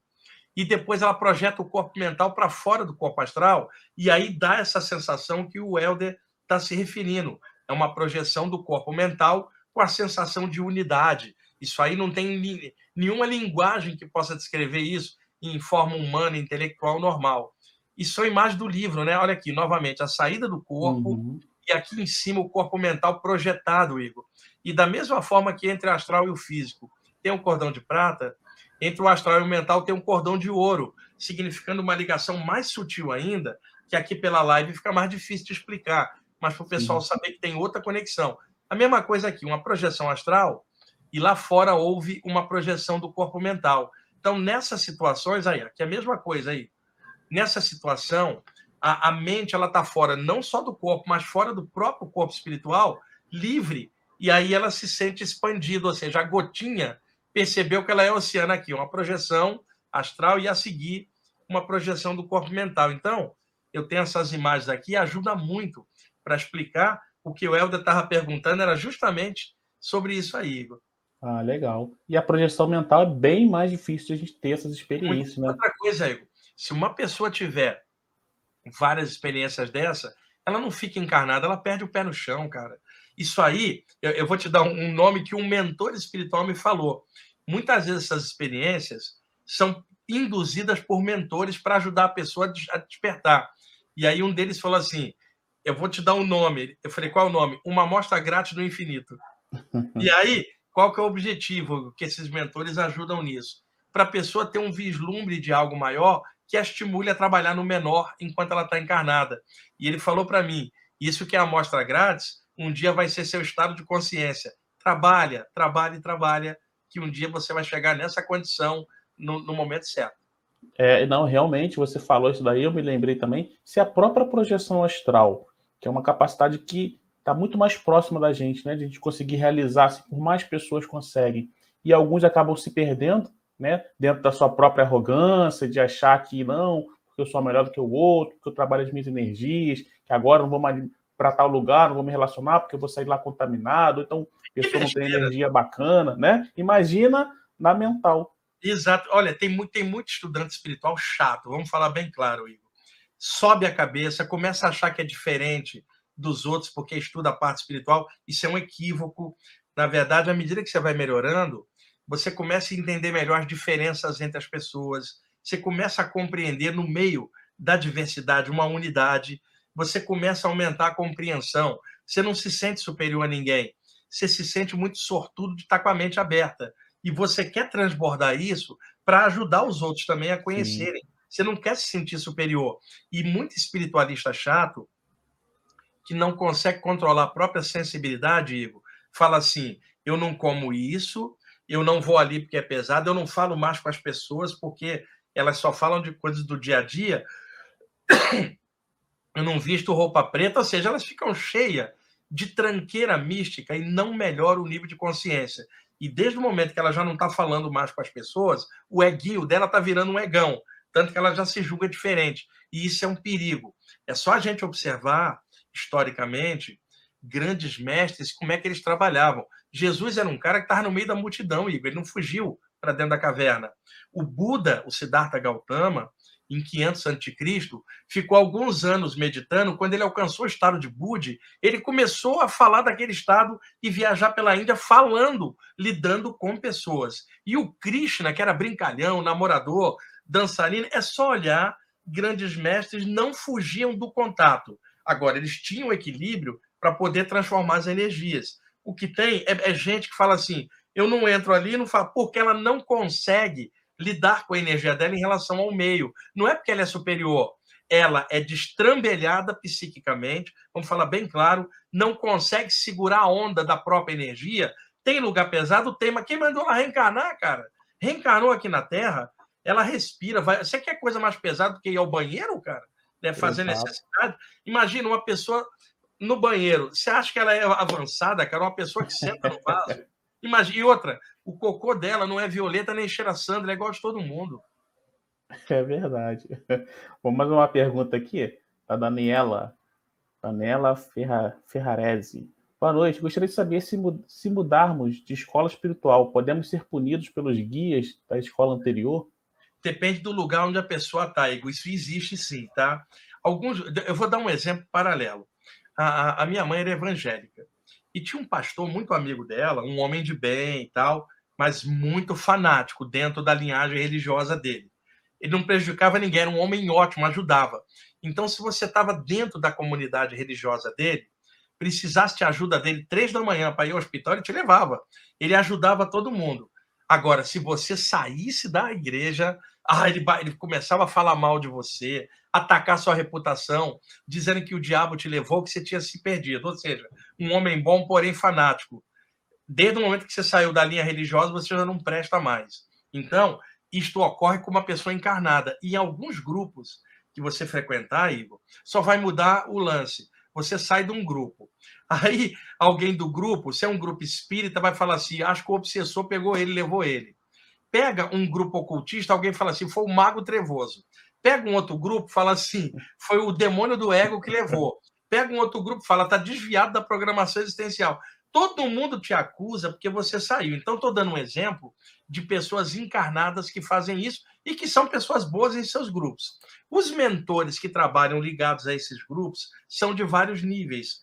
e depois ela projeta o corpo mental para fora do corpo astral, e aí dá essa sensação que o Helder está se referindo. É uma projeção do corpo mental com a sensação de unidade. Isso aí não tem nenhuma linguagem que possa descrever isso em forma humana, intelectual, normal. Isso é a imagem do livro, né? Olha aqui, novamente, a saída do corpo e aqui em cima o corpo mental projetado, Igor. E da mesma forma que entre o astral e o físico tem um cordão de prata, entre o astral e o mental tem um cordão de ouro, significando uma ligação mais sutil ainda, que aqui pela live fica mais difícil de explicar, mas para o pessoal saber que tem outra conexão. A mesma coisa aqui, uma projeção astral, e lá fora houve uma projeção do corpo mental. Então, nessas situações, aí, aqui é a mesma coisa aí. Nessa situação, a mente ela está fora não só do corpo, mas fora do próprio corpo espiritual, livre, e aí ela se sente expandida, ou seja, a gotinha percebeu que ela é oceano aqui, uma projeção astral e a seguir uma projeção do corpo mental. Então, eu tenho essas imagens aqui e ajuda muito para explicar o que o Helder estava perguntando, era justamente sobre isso aí, Igor. Legal. E a projeção mental é bem mais difícil de a gente ter essas experiências, né? Outra coisa, Igor, se uma pessoa tiver várias experiências dessa, ela não fica encarnada, ela perde o pé no chão, cara. Isso aí, eu vou te dar um nome que um mentor espiritual me falou. Muitas vezes essas experiências são induzidas por mentores para ajudar a pessoa a despertar. E aí um deles falou assim, eu vou te dar um nome. Eu falei, qual é o nome? Uma amostra grátis do infinito. E aí, qual que é o objetivo que esses mentores ajudam nisso? Para a pessoa ter um vislumbre de algo maior que a estimule a trabalhar no menor enquanto ela está encarnada. E ele falou para mim, isso que é a amostra grátis, um dia vai ser seu estado de consciência. trabalha, trabalha e trabalha, que um dia você vai chegar nessa condição no momento certo. Não, realmente, você falou isso daí, eu me lembrei também, se a própria projeção astral, que é uma capacidade que está muito mais próxima da gente, né, de a gente conseguir realizar, se por mais pessoas conseguem, e alguns acabam se perdendo, né, dentro da sua própria arrogância, de achar que não, porque eu sou melhor do que o outro, porque eu trabalho as minhas energias, que agora não vou mais para tal lugar, não vou me relacionar porque eu vou sair lá contaminado, então a Que pessoa não tem besteira. energia bacana, né? Imagina na mental. Exato. Olha, tem muito estudante espiritual chato, vamos falar bem claro, Igor. Sobe a cabeça, começa a achar que é diferente dos outros porque estuda a parte espiritual. Isso é um equívoco. Na verdade, à medida que você vai melhorando, você começa a entender melhor as diferenças entre as pessoas, você começa a compreender no meio da diversidade uma unidade, você começa a aumentar a compreensão. Você não se sente superior a ninguém, você se sente muito sortudo de estar com a mente aberta. E você quer transbordar isso para ajudar os outros também a Sim. conhecerem. Você não quer se sentir superior. E muito espiritualista chato, que não consegue controlar a própria sensibilidade, Igor, fala assim: eu não como isso, eu não vou ali porque é pesado, eu não falo mais com as pessoas porque elas só falam de coisas do dia a dia, eu não visto roupa preta, ou seja, elas ficam cheias de tranqueira mística e não melhora o nível de consciência. E desde o momento que ela já não está falando mais com as pessoas, o eguinho dela está virando um egão, tanto que ela já se julga diferente. E isso é um perigo. É só a gente observar, historicamente, grandes mestres, como é que eles trabalhavam. Jesus era um cara que estava no meio da multidão, Igor, ele não fugiu para dentro da caverna. O Buda, o Siddhartha Gautama, em 500 a.C., ficou alguns anos meditando. Quando ele alcançou o estado de Budi, ele começou a falar daquele estado e viajar pela Índia falando, lidando com pessoas. E o Krishna, que era brincalhão, namorador, dançarino, é só olhar, grandes mestres não fugiam do contato. Agora, eles tinham equilíbrio para poder transformar as energias. O que tem é gente que fala assim, eu não entro ali, não falo, porque ela não consegue lidar com a energia dela em relação ao meio. Não é porque ela é superior, ela é destrambelhada psiquicamente, vamos falar bem claro, não consegue segurar a onda da própria energia. Tem lugar pesado? Tem, mas quem mandou ela reencarnar, cara? Reencarnou aqui na Terra, ela respira. Você quer coisa mais pesada do que ir ao banheiro, cara? Fazer Exato. necessidade? Imagina uma pessoa no banheiro. Você acha que ela é avançada, cara? Uma pessoa que senta no vaso. Imagina, e outra, o cocô dela não é violeta nem cheira sangue, é igual de todo mundo. É verdade. Vamos mais uma pergunta aqui, da Daniela Ferrarese. Boa noite, gostaria de saber se mudarmos de escola espiritual, podemos ser punidos pelos guias da escola anterior? Depende do lugar onde a pessoa está, Igor. Isso existe sim, tá? Eu vou dar um exemplo paralelo. A minha mãe era evangélica. E tinha um pastor muito amigo dela, um homem de bem e tal, mas muito fanático dentro da linhagem religiosa dele. Ele não prejudicava ninguém, era um homem ótimo, ajudava. Então, se você estava dentro da comunidade religiosa dele, precisasse de ajuda dele 3 da manhã para ir ao hospital, ele te levava. Ele ajudava todo mundo. Agora, se você saísse da igreja, ele começava a falar mal de você, atacar sua reputação, dizendo que o diabo te levou, que você tinha se perdido. Ou seja, um homem bom, porém fanático. Desde o momento que você saiu da linha religiosa, você já não presta mais. Então, isto ocorre com uma pessoa encarnada. E em alguns grupos que você frequentar, Igor, só vai mudar o lance. Você sai de um grupo. Aí, alguém do grupo, se é um grupo espírita, vai falar assim: acho que o obsessor pegou ele, levou ele. Pega um grupo ocultista, alguém fala assim: foi o mago trevoso. Pega um outro grupo, fala assim: foi o demônio do ego que levou. Pega um outro grupo, fala: está desviado da programação existencial. Todo mundo te acusa porque você saiu. Então, estou dando um exemplo de pessoas encarnadas que fazem isso e que são pessoas boas em seus grupos. Os mentores que trabalham ligados a esses grupos são de vários níveis.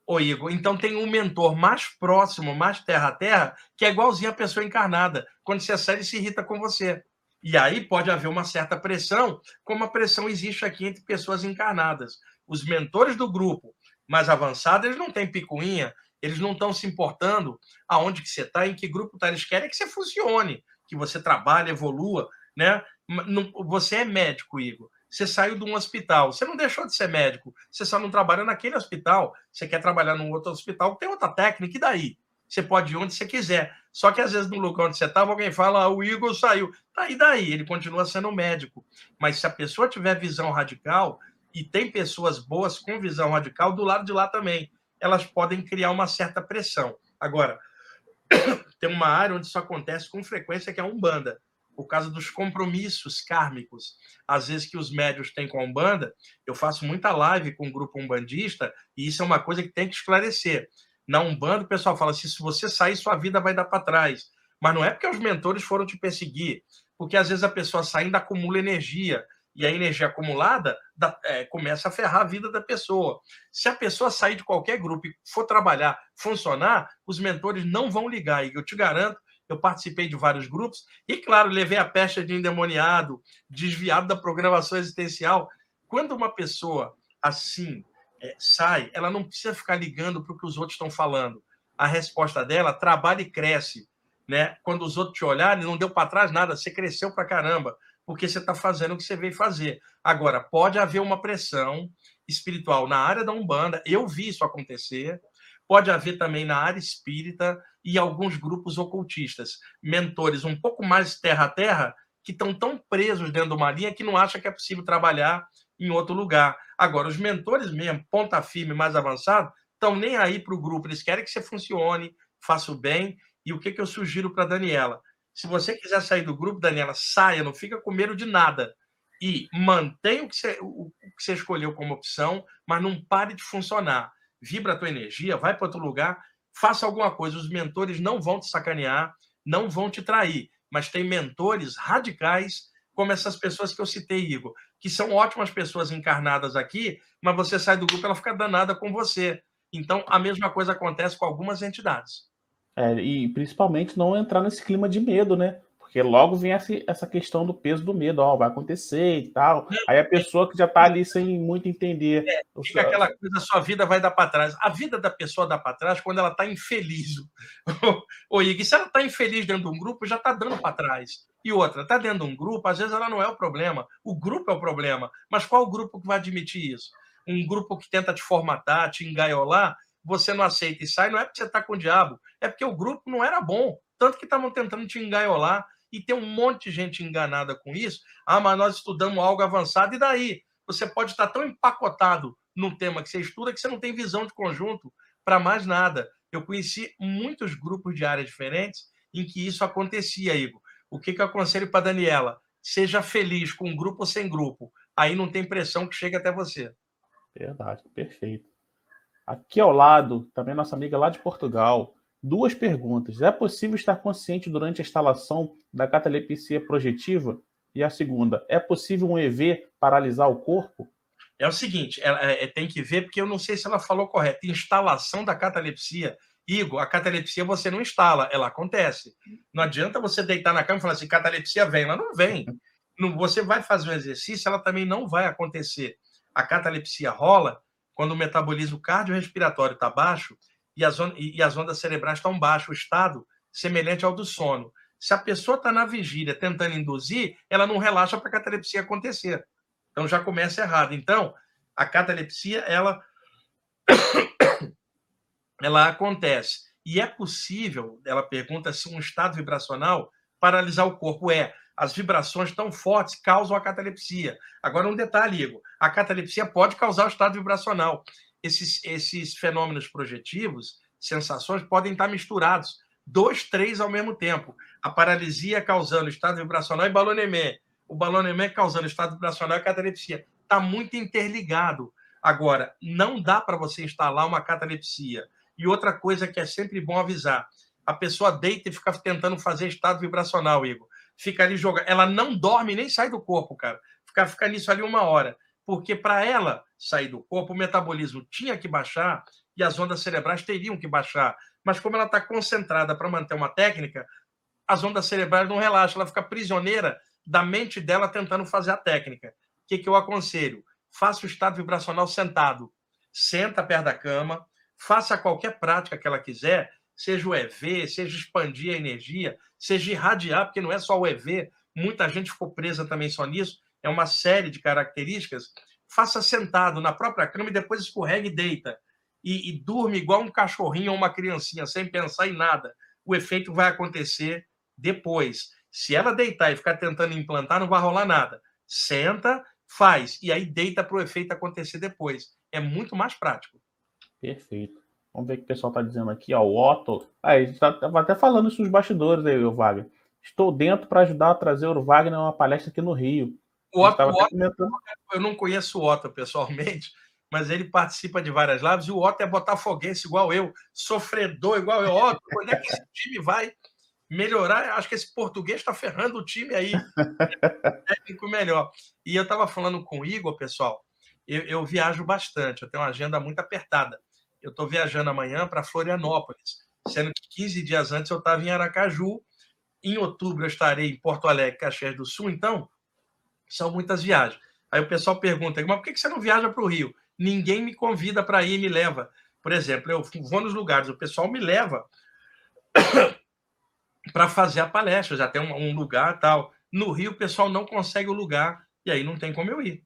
Ô, Igor, então tem um mentor mais próximo, mais terra a terra, que é igualzinho a pessoa encarnada. Quando você sai, ele se irrita com você. E aí pode haver uma certa pressão, como a pressão existe aqui entre pessoas encarnadas. Os mentores do grupo mais avançado, eles não têm picuinha, eles não estão se importando aonde que você está, em que grupo está. Eles querem que você funcione, que você trabalhe, evolua, né? Você é médico, Igor. Você saiu de um hospital, você não deixou de ser médico, você só não trabalha naquele hospital, você quer trabalhar num outro hospital que tem outra técnica, e daí? você pode ir onde você quiser. Só que, às vezes, no lugar onde você estava, alguém fala, o Igor saiu. Tá, e daí? Ele continua sendo médico. Mas se a pessoa tiver visão radical, e tem pessoas boas com visão radical do lado de lá também, elas podem criar uma certa pressão. Agora, tem uma área onde isso acontece com frequência, que é a Umbanda, por causa dos compromissos kármicos, às vezes, que os médios têm com a Umbanda. Eu faço muita live com o grupo umbandista, e isso é uma coisa que tem que esclarecer. Na Umbanda, o pessoal fala assim, se você sair, sua vida vai dar para trás. Mas não é porque os mentores foram te perseguir, porque às vezes a pessoa saindo acumula energia, e a energia acumulada começa a ferrar a vida da pessoa. Se a pessoa sair de qualquer grupo e for trabalhar, funcionar, os mentores não vão ligar. E eu te garanto, eu participei de vários grupos e, claro, levei a pecha de endemoniado, desviado da programação existencial. Quando uma pessoa assim sai, ela não precisa ficar ligando para o que os outros estão falando. A resposta dela, trabalha e cresce. Né? Quando os outros te olharem, não deu para trás nada, você cresceu para caramba, porque você está fazendo o que você veio fazer. Agora, pode haver uma pressão espiritual na área da Umbanda, eu vi isso acontecer, pode haver também na área espírita e alguns grupos ocultistas, mentores um pouco mais terra a terra, que estão tão presos dentro de uma linha que não acham que é possível trabalhar em outro lugar. Agora, os mentores mesmo, ponta firme, mais avançado, estão nem aí para o grupo, eles querem que você funcione, faça o bem. E o que eu sugiro para a Daniela? Se você quiser sair do grupo, Daniela, saia, não fica com medo de nada. E mantenha o que você escolheu como opção, mas não pare de funcionar. Vibra a tua energia, vai para outro lugar, faça alguma coisa. Os mentores não vão te sacanear, não vão te trair. Mas tem mentores radicais, como essas pessoas que eu citei, Igor, que são ótimas pessoas encarnadas aqui, mas você sai do grupo, ela fica danada com você. Então, a mesma coisa acontece com algumas entidades. E principalmente não entrar nesse clima de medo, né? Porque logo vem essa questão do peso do medo, ó, vai acontecer e tal. Aí a pessoa que já está ali sem muito entender. Fica aquela coisa, a sua vida vai dar para trás. A vida da pessoa dá para trás quando ela está infeliz. Ô, Igor, se ela está infeliz dentro de um grupo, já está dando para trás. E outra, está dentro de um grupo, às vezes ela não é o problema. O grupo é o problema. Mas qual grupo que vai admitir isso? Um grupo que tenta te formatar, te engaiolar, você não aceita e sai, não é porque você está com o diabo, é porque o grupo não era bom. Tanto que estavam tentando te engaiolar, e tem um monte de gente enganada com isso. Ah, mas nós estudamos algo avançado, e daí? Você pode estar tão empacotado num tema que você estuda que você não tem visão de conjunto para mais nada. Eu conheci muitos grupos de áreas diferentes em que isso acontecia, Igor. O que eu aconselho para a Daniela? Seja feliz com grupo ou sem grupo. Aí não tem pressão que chega até você. Verdade, perfeito. Aqui ao lado, também nossa amiga lá de Portugal, 2 perguntas. É possível estar consciente durante a instalação da catalepsia projetiva? E a segunda, é possível um EV paralisar o corpo? É o seguinte, tem que ver, porque eu não sei se ela falou correto. Instalação da catalepsia. Igor, a catalepsia você não instala, ela acontece. Não adianta você deitar na cama e falar assim, catalepsia vem. Ela não vem. Você vai fazer um exercício, ela também não vai acontecer. A catalepsia rola quando o metabolismo cardiorrespiratório está baixo e as ondas cerebrais estão baixas, o estado semelhante ao do sono. Se a pessoa está na vigília tentando induzir, ela não relaxa para a catalepsia acontecer. Então já começa errado. Então, a catalepsia, ela acontece. E é possível, ela pergunta se um estado vibracional paralisar o corpo. As vibrações tão fortes causam a catalepsia. Agora, um detalhe, Igor, a catalepsia pode causar o estado vibracional. Esses fenômenos projetivos, sensações, podem estar misturados, 2, 3 ao mesmo tempo. A paralisia causando estado vibracional e balonemé. O balonemé causando estado vibracional e catalepsia. Está muito interligado. Agora, não dá para você instalar uma catalepsia. E outra coisa que é sempre bom avisar, a pessoa deita e fica tentando fazer estado vibracional, Igor. Fica ali jogando. Ela não dorme nem sai do corpo, cara. Fica nisso ali 1 hora. Porque para ela sair do corpo, o metabolismo tinha que baixar e as ondas cerebrais teriam que baixar. Mas como ela está concentrada para manter uma técnica, as ondas cerebrais não relaxam, ela fica prisioneira da mente dela tentando fazer a técnica. O que eu aconselho? Faça o estado vibracional sentado. Senta perto da cama, faça qualquer prática que ela quiser, seja o EV, seja expandir a energia, seja irradiar, porque não é só o EV, muita gente ficou presa também só nisso, é uma série de características. Faça sentado na própria cama e depois escorrega e deita. e durme igual um cachorrinho ou uma criancinha, sem pensar em nada, o efeito vai acontecer depois. Se ela deitar e ficar tentando implantar, não vai rolar nada. Senta, faz, e aí deita para o efeito acontecer depois. É muito mais prático. Perfeito. Vamos ver o que o pessoal está dizendo aqui, ó. O Otto. A gente estava até falando isso nos bastidores aí, o Wagner. Estou dentro para ajudar a trazer o Wagner a uma palestra aqui no Rio. O Otto, eu não conheço o Otto pessoalmente, mas ele participa de várias lives, e o Otto é botafoguense igual eu, sofredor igual eu. Otto, quando é que esse time vai melhorar? Acho que esse português está ferrando o time aí. Técnico melhor. E eu estava falando com o Igor, pessoal, eu viajo bastante, eu tenho uma agenda muito apertada. Eu estou viajando amanhã para Florianópolis, sendo que 15 dias antes eu estava em Aracaju. Em outubro eu estarei em Porto Alegre, Caxias do Sul, então são muitas viagens. Aí o pessoal pergunta, mas por que você não viaja para o Rio? Ninguém me convida para ir e me leva. Por exemplo, eu vou nos lugares, o pessoal me leva para fazer a palestra, já tem um lugar tal. No Rio, o pessoal não consegue o lugar, e aí não tem como eu ir.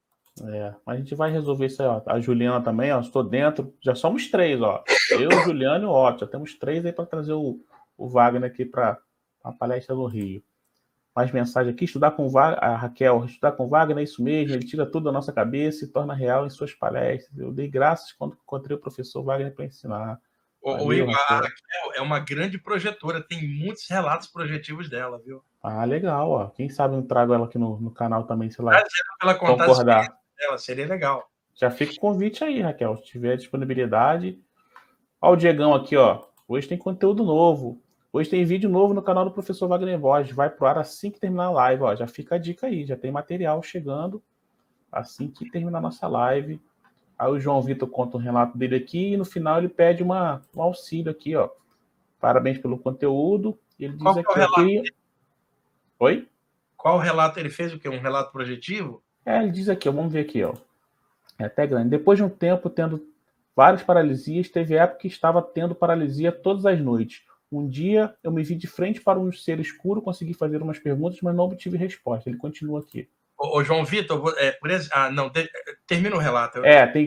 Mas a gente vai resolver isso aí, ó. A Juliana também, ó. Estou dentro. Já somos 3, ó. Eu, Juliano e o Otto. Já temos 3 aí para trazer o Wagner aqui para a palestra no Rio. Mais mensagem aqui, estudar com a Raquel, estudar com Wagner é isso mesmo, ele tira tudo da nossa cabeça e torna real em suas palestras. Eu dei graças quando encontrei o professor Wagner para ensinar. O Igor, a Raquel é uma grande projetora, tem muitos relatos projetivos dela, viu? Legal, ó. Quem sabe eu trago ela aqui no canal também, sei lá. Ela concordar. Dela, seria legal. Já fica o convite aí, Raquel, se tiver disponibilidade. Ó, o Diegão aqui, ó. Hoje tem conteúdo novo. Hoje tem vídeo novo no canal do professor Wagner Borges. Vai pro ar assim que terminar a live. Ó, já fica a dica aí. Já tem material chegando assim que terminar a nossa live. Aí o João Vitor conta o relato dele aqui e no final ele pede um auxílio aqui, ó. Parabéns pelo conteúdo. Ele diz aqui, ó, queria... Oi? Qual relato ele fez? O quê? Um relato projetivo? Ele diz aqui, ó, vamos ver aqui, ó. É até grande. Depois de um tempo tendo várias paralisias, teve época que estava tendo paralisia todas as noites. Um dia eu me vi de frente para um ser escuro, consegui fazer umas perguntas, mas não obtive resposta. Ele continua aqui. Ô João Vitor, termina o relato.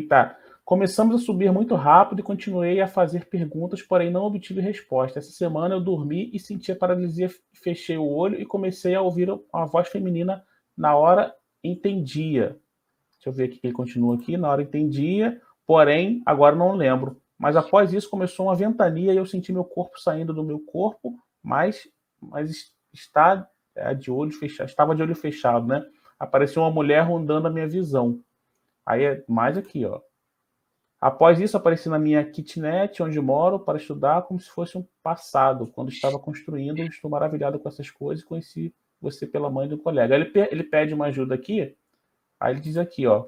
Tá. Começamos a subir muito rápido e continuei a fazer perguntas, porém não obtive resposta. Essa semana eu dormi e senti a paralisia, fechei o olho e comecei a ouvir uma voz feminina. Na hora entendia. Deixa eu ver aqui que ele continua aqui. Na hora entendia, porém agora não lembro. Mas após isso começou uma ventania e eu senti meu corpo saindo do meu corpo, mas estava de olho fechado, né? Apareceu uma mulher rondando a minha visão. Aí é mais aqui, ó. Após isso, apareci na minha kitnet, onde moro, para estudar como se fosse um passado. Quando estava construindo, estou maravilhado com essas coisas e conheci você pela mãe do colega. Ele pede uma ajuda aqui, aí ele diz aqui, ó,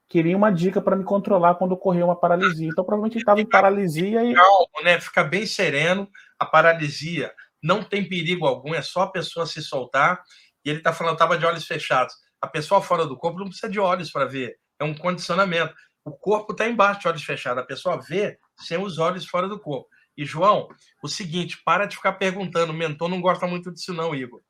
queria uma dica para me controlar quando ocorreu uma paralisia. Então, provavelmente ele estava em paralisia e... Calmo, né? Fica bem sereno. A paralisia não tem perigo algum, é só a pessoa se soltar. E ele está falando, estava de olhos fechados. A pessoa fora do corpo não precisa de olhos para ver. É um condicionamento. O corpo está embaixo de olhos fechados. A pessoa vê sem os olhos fora do corpo. E, João, o seguinte, para de ficar perguntando. O mentor não gosta muito disso não, Igor.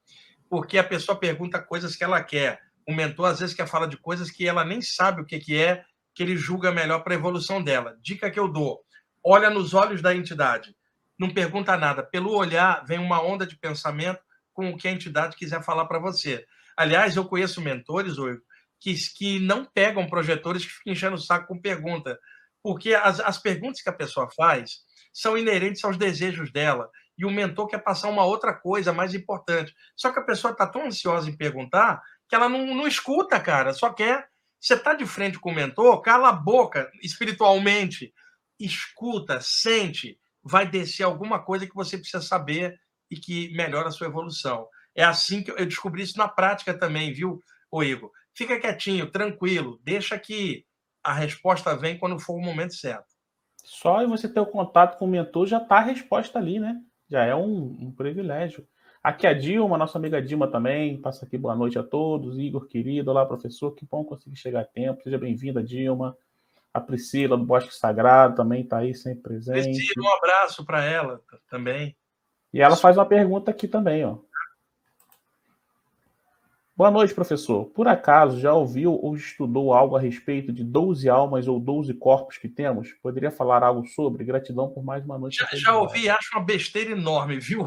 Porque a pessoa pergunta coisas que ela quer. O mentor, às vezes, quer falar de coisas que ela nem sabe o que é, que ele julga melhor para a evolução dela. Dica que eu dou. Olha nos olhos da entidade. Não pergunta nada. Pelo olhar, vem uma onda de pensamento com o que a entidade quiser falar para você. Aliás, eu conheço mentores, que não pegam projetores que ficam enchendo o saco com pergunta. Porque as perguntas que a pessoa faz são inerentes aos desejos dela. E o mentor quer passar uma outra coisa mais importante. Só que a pessoa está tão ansiosa em perguntar que ela não escuta, cara. Só quer... Você está de frente com o mentor, cala a boca espiritualmente, escuta, sente, vai descer alguma coisa que você precisa saber e que melhora a sua evolução. É assim que eu descobri isso na prática também, viu, Igor? Fica quietinho, tranquilo, deixa que a resposta vem quando for o momento certo. Só você ter o contato com o mentor já está a resposta ali, né? Já é um privilégio. Aqui a Dilma, nossa amiga Dilma também, passa aqui boa noite a todos. Igor, querido, olá, professor, que bom conseguir chegar a tempo. Seja bem-vinda, Dilma. A Priscila, do Bosque Sagrado, também está aí sempre presente. Priscila, um abraço para ela também. E ela faz uma pergunta aqui também, ó. Boa noite, professor. Por acaso já ouviu ou estudou algo a respeito de 12 almas ou 12 corpos que temos? Poderia falar algo sobre? Gratidão por mais uma noite Já ouvi aprendizada. e acho uma besteira enorme, viu,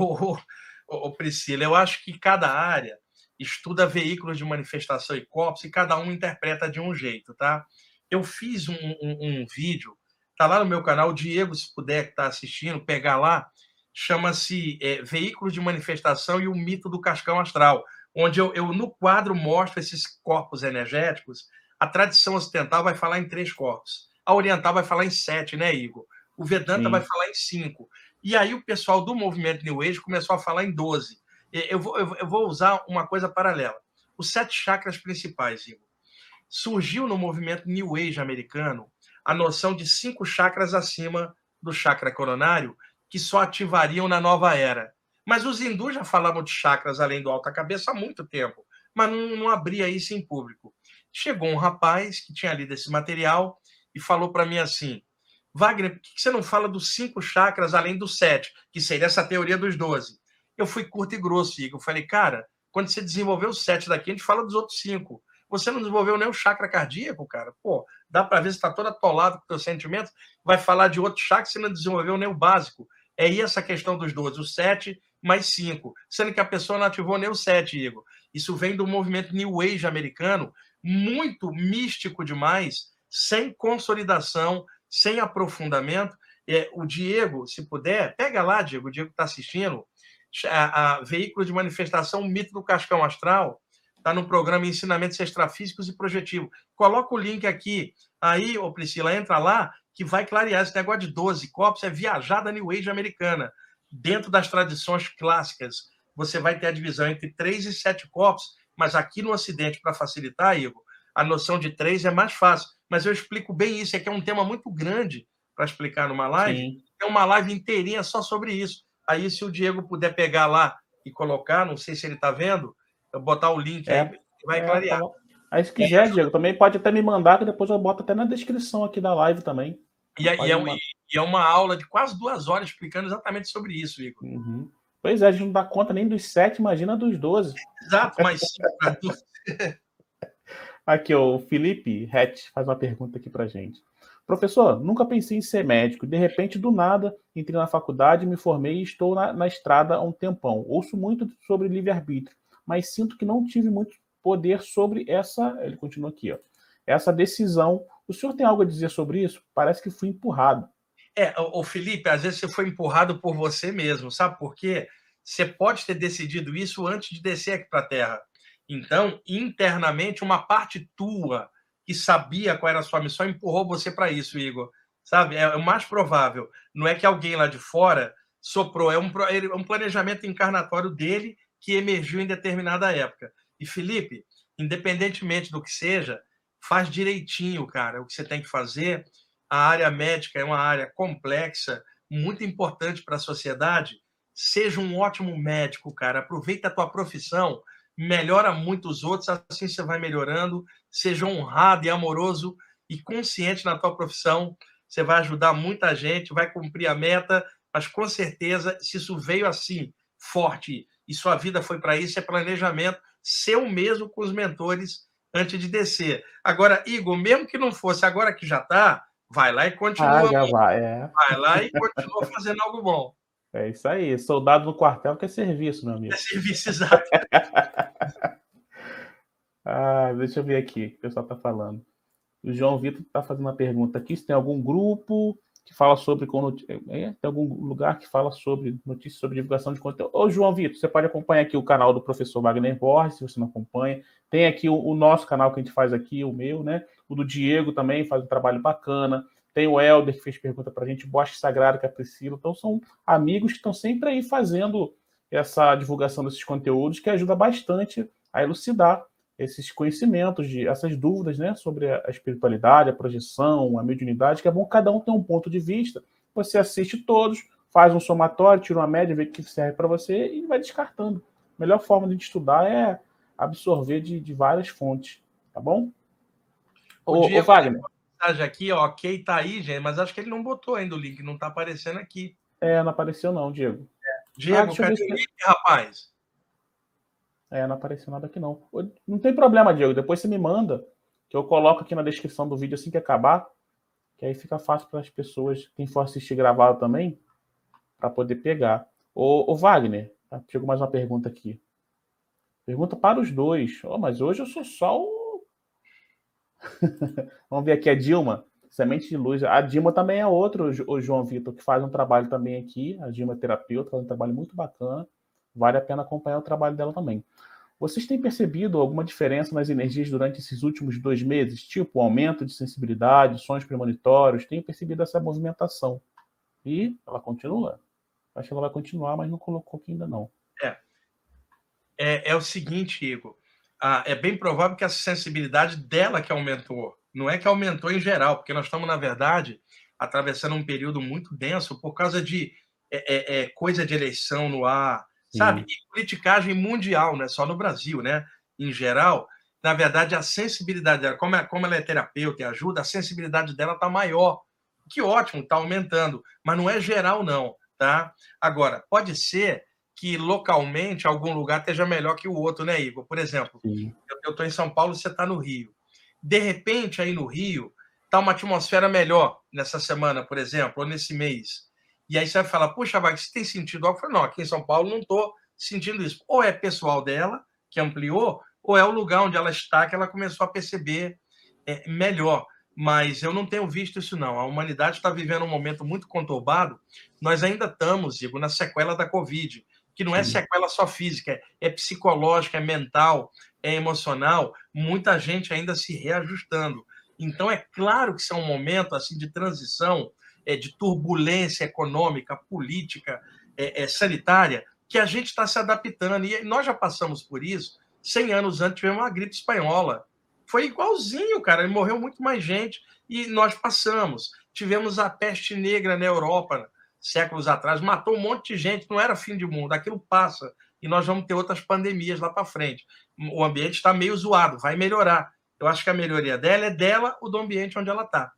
Priscila? Eu acho que cada área estuda veículos de manifestação e corpos e cada um interpreta de um jeito, tá? Eu fiz um vídeo, tá lá no meu canal, o Diego, se puder estar assistindo, pegar lá, chama-se Veículos de Manifestação e o Mito do Cascão Astral, onde eu no quadro mostro esses corpos energéticos. A tradição ocidental vai falar em 3 corpos, a oriental vai falar em 7, né, Igor? O Vedanta vai Sim, falar em 5. E aí o pessoal do movimento New Age começou a falar em 12. Eu vou usar uma coisa paralela. Os 7 chakras principais, Igor. Surgiu no movimento New Age americano a noção de 5 chakras acima do chakra coronário que só ativariam na nova era. Mas os hindus já falavam de chakras além do alta-cabeça há muito tempo, mas não abria isso em público. Chegou um rapaz que tinha lido esse material e falou para mim assim: Wagner, por que você não fala dos 5 chakras além do 7, que seria essa teoria dos 12? Eu fui curto e grosso, Igor. Eu falei, cara, quando você desenvolveu o 7 daqui, a gente fala dos outros 5. Você não desenvolveu nem o chakra cardíaco, cara. Pô, dá para ver se está todo atolado com o teu sentimento. Vai falar de outro chakra, você não desenvolveu nem o básico. É essa questão dos 12, o 7 mais 5. Sendo que a pessoa não ativou nem o 7, Igor. Isso vem do movimento New Age americano, muito místico demais, sem consolidação, sem aprofundamento. O Diego, se puder, pega lá, Diego, o Diego está assistindo, a Veículo de Manifestação, o Mito do Cascão Astral, está no programa Ensinamentos Extrafísicos e Projetivos. Coloca o link aqui. Aí, ô Priscila, entra lá que vai clarear esse negócio de 12 copos, é viajada New Age americana. Dentro das tradições clássicas, você vai ter a divisão entre 3 e 7 copos, mas aqui no Ocidente, para facilitar, Igor, a noção de 3 é mais fácil. Mas eu explico bem isso, é que é um tema muito grande para explicar numa live. sim. É uma live inteirinha só sobre isso. Aí, se o Diego puder pegar lá e colocar, não sei se ele está vendo, eu botar o link aí, vai Tá clarear. bom. Aí, se quiser, Diego, também pode até me mandar, que depois eu boto até na descrição aqui da live também. Pode me mandar. E é uma aula de quase 2 horas explicando exatamente sobre isso, Igor. Uhum. Pois é, a gente não dá conta nem dos 7, imagina dos 12. Exato, mas 5 para 12. Aqui, o Felipe Hatch faz uma pergunta aqui pra gente. Professor, nunca pensei em ser médico. De repente, do nada, entrei na faculdade, me formei e estou na estrada há um tempão. Ouço muito sobre livre-arbítrio, mas sinto que não tive muito poder sobre essa... Ele continua aqui, ó. Essa decisão. O senhor tem algo a dizer sobre isso? Parece que fui empurrado. O Felipe, às vezes você foi empurrado por você mesmo, sabe por quê? Você pode ter decidido isso antes de descer aqui para a Terra. Então, internamente, uma parte tua que sabia qual era a sua missão empurrou você para isso, Igor. Sabe? É o mais provável. Não é que alguém lá de fora soprou, é um planejamento encarnatório dele que emergiu em determinada época. E, Felipe, independentemente do que seja, faz direitinho, cara, o que você tem que fazer. A área médica é uma área complexa, muito importante para a sociedade. Seja um ótimo médico, cara. Aproveita a tua profissão, melhora muito os outros, assim você vai melhorando. Seja honrado e amoroso e consciente na tua profissão. Você vai ajudar muita gente, vai cumprir a meta, mas com certeza, se isso veio assim, forte, e sua vida foi para isso, é planejamento, seu mesmo com os mentores antes de descer. Agora, Igor, mesmo que não fosse, agora que já está, vai lá e Ah, continua. já vai. Vai lá e continua fazendo algo bom. É isso aí. Soldado no quartel quer serviço, meu amigo. É serviço exato. Deixa eu ver aqui o que o pessoal está falando. O João Vitor está fazendo uma pergunta aqui: se tem algum grupo que fala sobre. Tem algum lugar que fala sobre notícias sobre divulgação de conteúdo? Ô, João Vitor, você pode acompanhar aqui o canal do professor Wagner Borges, se você não acompanha. Tem aqui o nosso canal que a gente faz aqui, o meu, né? O do Diego também faz um trabalho bacana. Tem o Helder que fez pergunta para a gente, Bosque Sagrado, que é a Priscila. Então, são amigos que estão sempre aí fazendo essa divulgação desses conteúdos, que ajuda bastante a elucidar esses conhecimentos, essas dúvidas, né, sobre a espiritualidade, a projeção, a mediunidade, que é bom que cada um tem um ponto de vista. Você assiste todos, faz um somatório, tira uma média, vê o que serve para você e vai descartando. A melhor forma de estudar é absorver de várias fontes, tá bom? O Diego Wagner. Mensagem aqui, ó, ok, tá aí, gente, mas acho que ele não botou ainda o link, não tá aparecendo aqui. Não apareceu não, Diego. Diego, Deixa eu ver cadê o se... link, rapaz? Não apareceu nada aqui não. Não tem problema, Diego. Depois você me manda, que eu coloco aqui na descrição do vídeo assim que acabar, que aí fica fácil para as pessoas, quem for assistir gravado também, para poder pegar. Ô Wagner, chegou mais uma pergunta aqui. Pergunta para os dois. Mas hoje eu sou só o... Vamos ver aqui a Dilma, Semente de Luz. A Dilma também é outro, o João Vitor, que faz um trabalho também aqui. A Dilma é terapeuta, faz um trabalho muito bacana. Vale a pena acompanhar o trabalho dela também. Vocês têm percebido alguma diferença nas energias durante esses últimos 2 meses? Tipo, aumento de sensibilidade, sonhos premonitórios? Tenho percebido essa movimentação. E ela continua. Acho que ela vai continuar, mas não colocou aqui ainda não. É o seguinte, Igor. É bem provável que a sensibilidade dela que aumentou. Não é que aumentou em geral, porque nós estamos, na verdade, atravessando um período muito denso por causa de coisa de eleição no ar, sabe? E politicagem mundial, não é só no Brasil, né? Em geral, na verdade, a sensibilidade dela, como ela é terapeuta e ajuda, a sensibilidade dela está maior. Que ótimo, está aumentando. Mas não é geral, não, tá? Agora, pode ser que localmente algum lugar esteja melhor que o outro, né, Igor? Por exemplo, eu estou em São Paulo, você está no Rio. De repente, aí no Rio, está uma atmosfera melhor nessa semana, por exemplo, ou nesse mês. E aí você vai falar, puxa, Wagner, você tem sentido algo? Eu falo, não, aqui em São Paulo não estou sentindo isso. Ou é pessoal dela, que ampliou, ou é o lugar onde ela está que ela começou a perceber melhor. Mas eu não tenho visto isso, não. A humanidade está vivendo um momento muito conturbado. Nós ainda estamos, Igor, na sequela da Covid, que não é sequela só física, é psicológica, é mental, é emocional, muita gente ainda se reajustando. Então, é claro que isso é um momento assim, de transição, de turbulência econômica, política, sanitária, que a gente está se adaptando. E nós já passamos por isso. 100 anos antes tivemos uma gripe espanhola. Foi igualzinho, cara. Morreu muito mais gente e nós passamos. Tivemos a peste negra na Europa, séculos atrás, matou um monte de gente, não era fim de mundo, aquilo passa, e nós vamos ter outras pandemias lá para frente. O ambiente está meio zoado, vai melhorar. Eu acho que a melhoria dela é dela ou do ambiente onde ela está.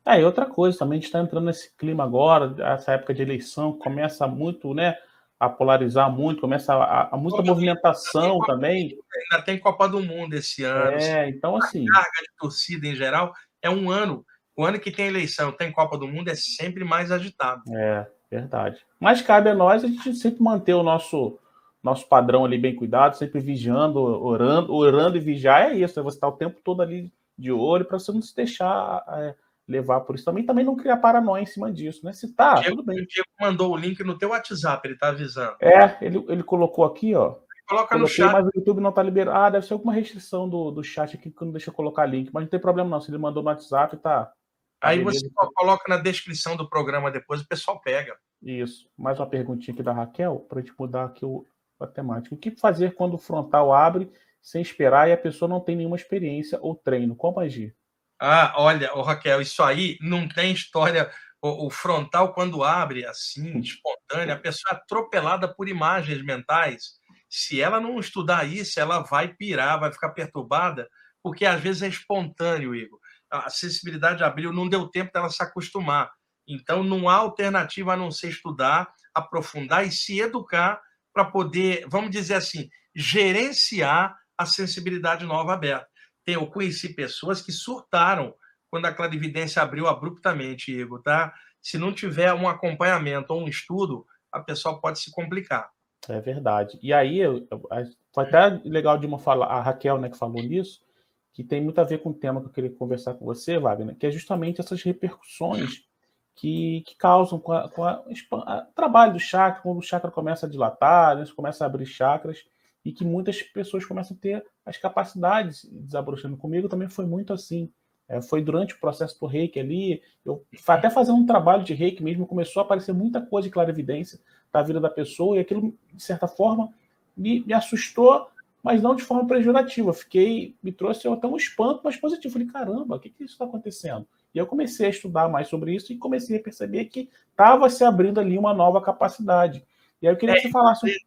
E outra coisa, também a gente está entrando nesse clima agora, essa época de eleição, começa muito, né, a polarizar muito, começa a muita movimentação também. Ainda tem Copa do Mundo esse ano. Então assim... A carga de torcida em geral é um ano. O ano que tem eleição, tem Copa do Mundo, é sempre mais agitado. Verdade. Mas cabe a nós a gente sempre manter o nosso padrão ali bem cuidado, sempre vigiando, orando e vigiar, é isso, você estar o tempo todo ali de olho para você não se deixar levar por isso. Também não criar paranoia em cima disso, né? Se tá, tudo bem. O Diego mandou o link no teu WhatsApp, ele tá avisando. Ele colocou aqui, ó. Coloca no chat. Mas o YouTube não tá liberado. Deve ser alguma restrição do chat aqui que não deixa eu colocar link, mas não tem problema não, se ele mandou no WhatsApp, tá. Aí você coloca na descrição do programa depois, o pessoal pega. Isso. Mais uma perguntinha aqui da Raquel, para a gente mudar aqui a temática. O que fazer quando o frontal abre sem esperar e a pessoa não tem nenhuma experiência ou treino? Como agir? Olha, Raquel, isso aí não tem história. O frontal, quando abre assim, espontâneo, a pessoa é atropelada por imagens mentais. Se ela não estudar isso, ela vai pirar, vai ficar perturbada, porque às vezes é espontâneo, Igor. A sensibilidade abriu, não deu tempo dela se acostumar. Então, não há alternativa a não ser estudar, aprofundar e se educar para poder, vamos dizer assim, gerenciar a sensibilidade nova aberta. Eu conheci pessoas que surtaram quando a clarividência abriu abruptamente, Igor, tá? Se não tiver um acompanhamento ou um estudo, a pessoa pode se complicar. É verdade. E aí, foi até legal de falar, a Raquel, né, que falou nisso, que tem muito a ver com o tema que eu queria conversar com você, Wagner, que é justamente essas repercussões que causam com o trabalho do chakra, quando o chakra começa a dilatar, né, começa a abrir chakras, e que muitas pessoas começam a ter as capacidades desabrochando. Comigo também foi muito assim. Foi durante o processo do reiki ali, eu até fazendo um trabalho de reiki mesmo, começou a aparecer muita coisa de clarividência da vida da pessoa, e aquilo, de certa forma, me assustou, mas não de forma pejorativa. Me trouxe até um espanto, mas positivo. Falei, caramba, o que isso está acontecendo? E eu comecei a estudar mais sobre isso e comecei a perceber que estava se abrindo ali uma nova capacidade. E aí eu queria que você falasse...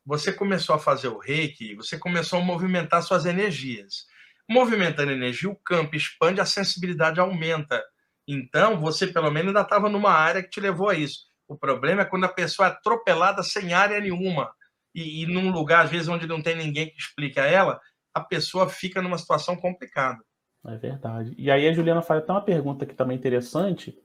Você começou a fazer o reiki, você começou a movimentar suas energias. Movimentando energia, o campo expande, a sensibilidade aumenta. Então, você pelo menos ainda estava numa área que te levou a isso. O problema é quando a pessoa é atropelada sem área nenhuma. e num lugar, às vezes, onde não tem ninguém que explique a ela, a pessoa fica numa situação complicada. É verdade. E aí a Juliana faz até uma pergunta aqui também interessante,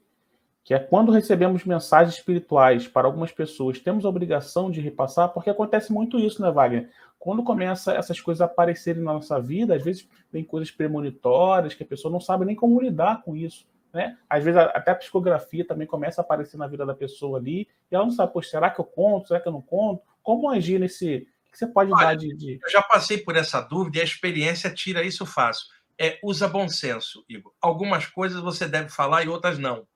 que é quando recebemos mensagens espirituais para algumas pessoas, temos a obrigação de repassar? Porque acontece muito isso, né, Wagner? Quando começa essas coisas a aparecerem na nossa vida, às vezes tem coisas premonitórias que a pessoa não sabe nem como lidar com isso, né? Às vezes até a psicografia também começa a aparecer na vida da pessoa ali, e ela não sabe, poxa, será que eu conto? Será que eu não conto? Como agir nesse... O que você pode dar Olha, de... eu já passei por essa dúvida e a experiência tira isso fácil. Usa bom senso, Igor. Algumas coisas você deve falar e outras não.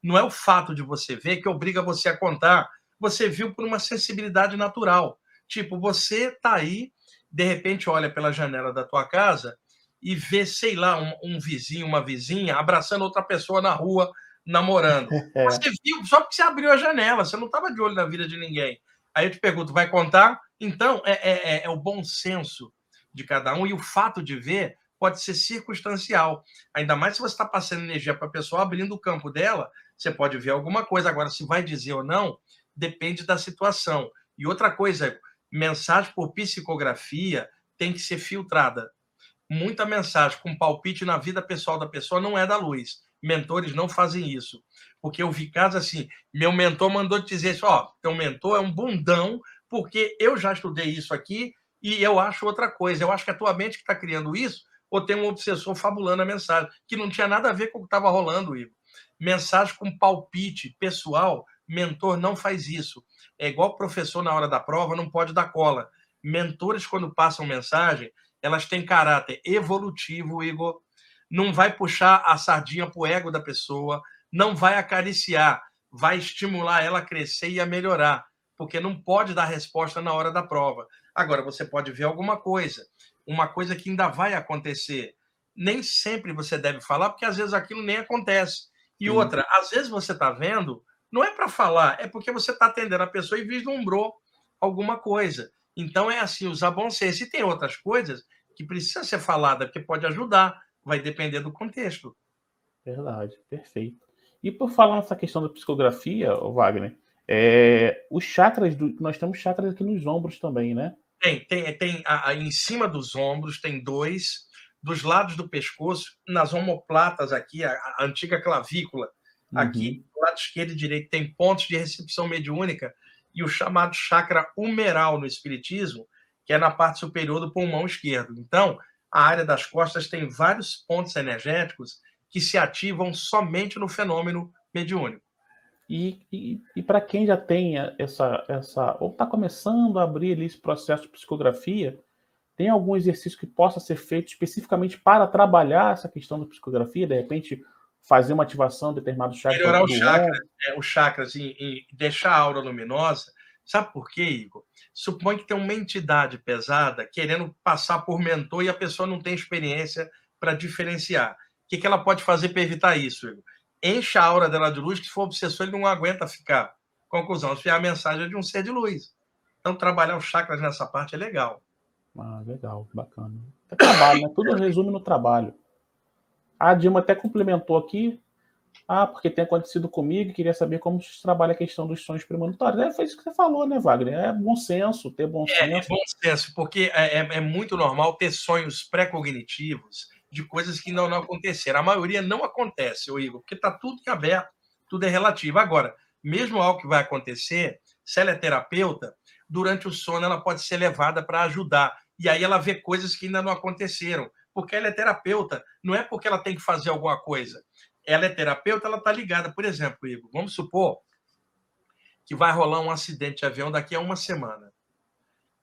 Não é o fato de você ver que obriga você a contar. Você viu por uma sensibilidade natural. Tipo, você tá aí, de repente olha pela janela da tua casa e vê, sei lá, um vizinho, uma vizinha abraçando outra pessoa na rua, namorando. É, Você viu só porque você abriu a janela, você não estava de olho na vida de ninguém. Aí eu te pergunto, vai contar? Então, é o bom senso de cada um e o fato de ver pode ser circunstancial. Ainda mais se você está passando energia para a pessoa, abrindo o campo dela, você pode ver alguma coisa. Agora, se vai dizer ou não, depende da situação. E outra coisa, mensagem por psicografia tem que ser filtrada. Muita mensagem com palpite na vida pessoal da pessoa não é da luz. Mentores não fazem isso. Porque eu vi casos assim, meu mentor mandou te dizer isso, ó, teu mentor é um bundão, porque eu já estudei isso aqui e eu acho outra coisa. Eu acho que é a tua mente que está criando isso, ou tem um obsessor fabulando a mensagem, que não tinha nada a ver com o que estava rolando, Igor. Mensagem com palpite pessoal, mentor não faz isso. É igual professor na hora da prova, não pode dar cola. Mentores, quando passam mensagem, elas têm caráter evolutivo, Igor. Não vai puxar a sardinha para o ego da pessoa, não vai acariciar, vai estimular ela a crescer e a melhorar, porque não pode dar resposta na hora da prova. Agora, você pode ver alguma coisa, uma coisa que ainda vai acontecer. Nem sempre você deve falar, porque às vezes aquilo nem acontece. E sim. outra, às vezes você está vendo, não é para falar, é porque você está atendendo a pessoa e vislumbrou alguma coisa. Então é assim, usar bom senso. E tem outras coisas que precisa ser falada, porque pode ajudar, vai depender do contexto. Verdade, perfeito. E por falar nessa questão da psicografia, ô Wagner, os chakras, nós temos chakras aqui nos ombros também, né? Em cima dos ombros, tem dois, dos lados do pescoço, nas omoplatas aqui, a antiga clavícula, aqui, Uhum. do lado esquerdo e direito, tem pontos de recepção mediúnica e o chamado chakra humeral no espiritismo, que é na parte superior do pulmão esquerdo. Então, a área das costas tem vários pontos energéticos que se ativam somente no fenômeno mediúnico. E para quem já tem ou está começando a abrir ali esse processo de psicografia, tem algum exercício que possa ser feito especificamente para trabalhar essa questão da psicografia? De repente, fazer uma ativação de determinado chakra Melhorar do ombro? os chakras e deixar a aura luminosa. Sabe por quê, Igor? Supõe que tem uma entidade pesada querendo passar por mentor e a pessoa não tem experiência para diferenciar. O que ela pode fazer para evitar isso, Igor? Enche a aura dela de luz, que se for obsessor, ele não aguenta ficar. Conclusão, se a mensagem é de um ser de luz. Então, trabalhar os chakras nessa parte é legal. Ah, legal, bacana. É trabalho, né? Tudo resume no trabalho. A Dilma até complementou aqui. Ah, porque tem acontecido comigo e queria saber como se trabalha a questão dos sonhos premonitórios. Foi isso que você falou, né, Wagner? É bom senso, ter bom É senso. bom senso, porque é muito normal ter sonhos pré-cognitivos de coisas que não aconteceram. A maioria não acontece, ô Igor, porque está tudo em aberto, tudo é relativo. Agora, mesmo algo que vai acontecer, se ela é terapeuta, durante o sono ela pode ser levada para ajudar. E aí ela vê coisas que ainda não aconteceram. Porque ela é terapeuta, não é porque ela tem que fazer alguma coisa. Ela é terapeuta, ela está ligada. Por exemplo, Igor, vamos supor que vai rolar um acidente de avião daqui a uma semana.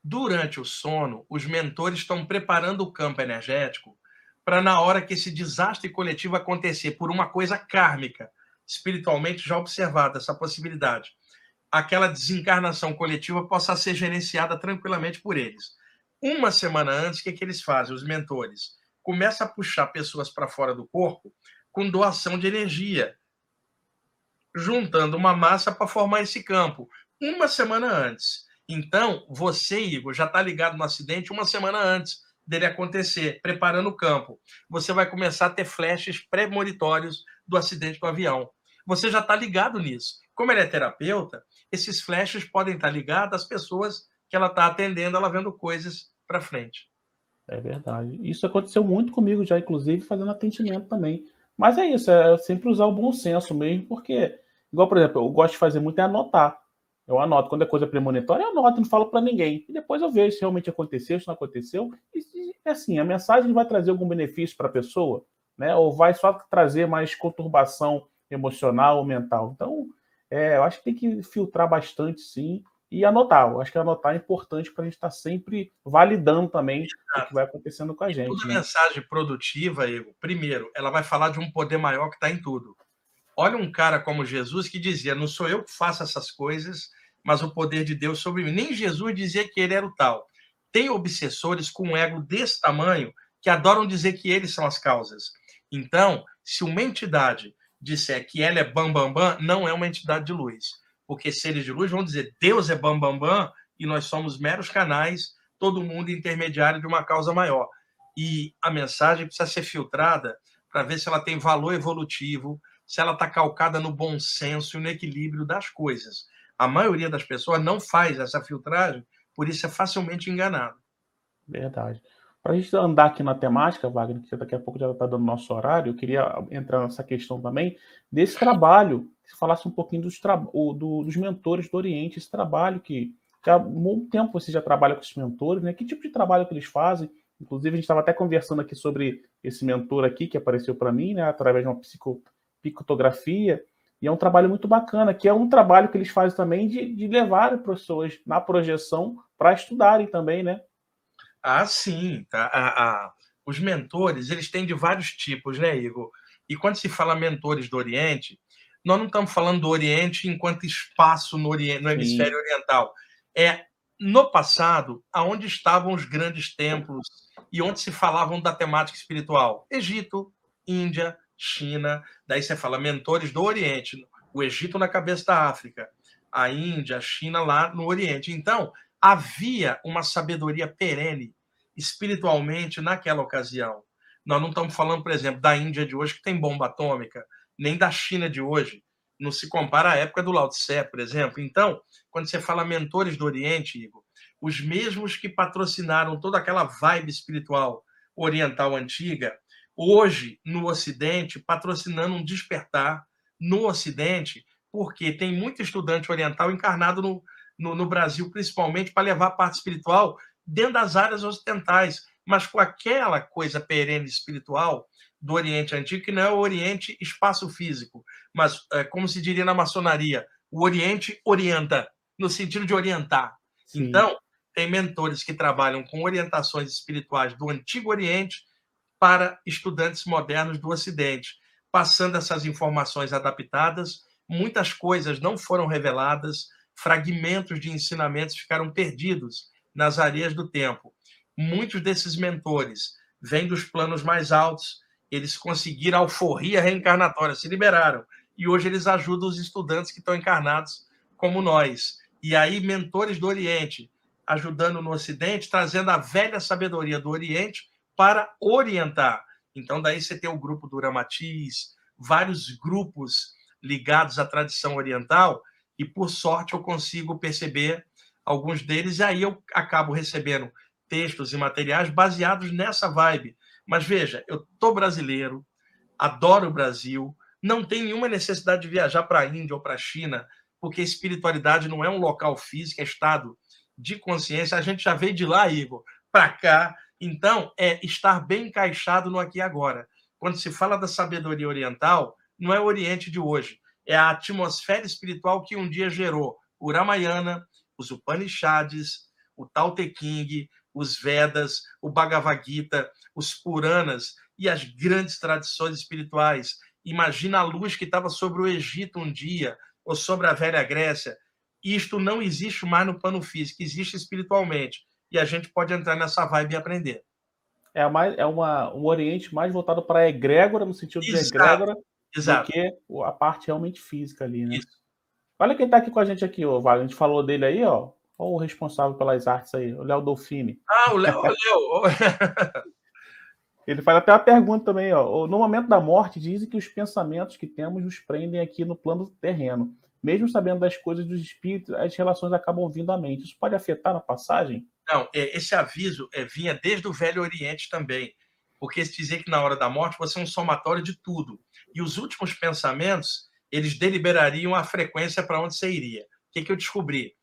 Durante o sono, os mentores estão preparando o campo energético para, na hora que esse desastre coletivo acontecer por uma coisa kármica, espiritualmente já observada essa possibilidade, aquela desencarnação coletiva possa ser gerenciada tranquilamente por eles. Uma semana antes, o que eles fazem, os mentores? Começam a puxar pessoas para fora do corpo com doação de energia, juntando uma massa para formar esse campo, uma semana antes. Então, você, Igor, já está ligado no acidente uma semana antes dele acontecer, preparando o campo. Você vai começar a ter flashes premonitórios do acidente do avião. Você já está ligado nisso. Como ele é terapeuta, esses flashes podem estar ligados às pessoas que ela está atendendo, ela vendo coisas para frente. É verdade. Isso aconteceu muito comigo já, inclusive, fazendo atendimento também. Mas é isso, é sempre usar o bom senso mesmo, porque, igual, por exemplo, eu gosto de fazer muito é anotar. Eu anoto, quando é coisa premonitória, eu anoto, não falo para ninguém. E depois eu vejo se realmente aconteceu, se não aconteceu. E assim, a mensagem vai trazer algum benefício para a pessoa, né? Ou vai só trazer mais conturbação emocional ou mental. Então, eu acho que tem que filtrar bastante, sim, e anotar. Eu acho que anotar é importante para a gente estar sempre validando também o que vai acontecendo com a E gente, toda né? mensagem produtiva, Igor, primeiro, ela vai falar de um poder maior que está em tudo. Olha um cara como Jesus que dizia: não sou eu que faço essas coisas, mas o poder de Deus sobre mim. Nem Jesus dizia que ele era o tal. Tem obsessores com um ego desse tamanho que adoram dizer que eles são as causas. Então, se uma entidade disser que ela é bam, bam, bam, não é uma entidade de luz. Porque seres de luz vão dizer: Deus é bam, bam, bam, e nós somos meros canais, todo mundo intermediário de uma causa maior. E a mensagem precisa ser filtrada para ver se ela tem valor evolutivo, se ela está calcada no bom senso e no equilíbrio das coisas. A maioria das pessoas não faz essa filtragem, por isso é facilmente enganado. Verdade. Para a gente andar aqui na temática, Wagner, que daqui a pouco já está dando nosso horário, eu queria entrar nessa questão também desse trabalho, que você falasse um pouquinho dos mentores do Oriente, esse trabalho que já há muito tempo você já trabalha com esses mentores, né? Que tipo de trabalho que eles fazem? Inclusive, a gente estava até conversando aqui sobre esse mentor aqui, que apareceu para mim, né? Através de uma psicotografia, e é um trabalho muito bacana, que é um trabalho que eles fazem também de levar pessoas na projeção para estudarem também, né? Ah, sim. Tá? Os mentores, eles têm de vários tipos, né, Igor? E quando se fala mentores do Oriente, nós não estamos falando do Oriente enquanto espaço no, no Sim, hemisfério oriental. É no passado, aonde estavam os grandes templos e onde se falavam da temática espiritual. Egito, Índia, China. Daí você fala mentores do Oriente. O Egito na cabeça da África, a Índia, a China lá no Oriente. Então, havia uma sabedoria perene espiritualmente naquela ocasião. Nós não estamos falando, por exemplo, da Índia de hoje, que tem bomba atômica, nem da China de hoje. Não se compara à época do Lao Tse, por exemplo. Então, quando você fala mentores do Oriente, Igor, os mesmos que patrocinaram toda aquela vibe espiritual oriental antiga, hoje, no Ocidente, patrocinando um despertar no Ocidente, porque tem muito estudante oriental encarnado no Brasil, principalmente, para levar a parte espiritual dentro das áreas ocidentais, mas com aquela coisa perene espiritual do Oriente Antigo, que não é o Oriente espaço físico, mas, como se diria na maçonaria, o Oriente orienta, no sentido de orientar. sim. Então, tem mentores que trabalham com orientações espirituais do Antigo Oriente para estudantes modernos do Ocidente, passando essas informações adaptadas. Muitas coisas não foram reveladas, fragmentos de ensinamentos ficaram perdidos nas areias do tempo. Muitos desses mentores vêm dos planos mais altos, eles conseguiram a alforria reencarnatória, se liberaram, e hoje eles ajudam os estudantes que estão encarnados como nós. E aí, mentores do Oriente, ajudando no Ocidente, trazendo a velha sabedoria do Oriente para orientar. Então, daí você tem o grupo do Ramatiz, vários grupos ligados à tradição oriental, e por sorte eu consigo perceber alguns deles, e aí eu acabo recebendo textos e materiais baseados nessa vibe. Mas veja, eu tô brasileiro, adoro o Brasil, não tenho nenhuma necessidade de viajar para a Índia ou para a China, porque espiritualidade não é um local físico, é estado de consciência. A gente já veio de lá, Igor, para cá. Então, é estar bem encaixado no aqui e agora. Quando se fala da sabedoria oriental, não é o Oriente de hoje, é a atmosfera espiritual que um dia gerou o Ramayana, os Upanishads, o Tao Te Ching, os Vedas, o Bhagavad Gita, os Puranas e as grandes tradições espirituais. Imagina a luz que estava sobre o Egito um dia, ou sobre a velha Grécia. Isto não existe mais no plano físico, existe espiritualmente. E a gente pode entrar nessa vibe e aprender. Um Oriente mais voltado para a egrégora, no sentido de Exato, egrégora, do exato. que a parte realmente física ali, né? Isso. Olha quem está aqui com a gente aqui, ó, Wagner. A gente falou dele aí, ó. Olha o responsável pelas artes aí, o Léo Dolfini. Ah, o Léo. Ele faz até uma pergunta também, ó. No momento da morte, dizem que os pensamentos que temos nos prendem aqui no plano terreno. mesmo sabendo das coisas dos espíritos, as relações acabam vindo à mente. Isso pode afetar na passagem? Não, esse aviso vinha desde o Velho Oriente também, porque se dizia que na hora da morte você é um somatório de tudo. E os últimos pensamentos, eles deliberariam a frequência para onde você iria. O que eu descobri?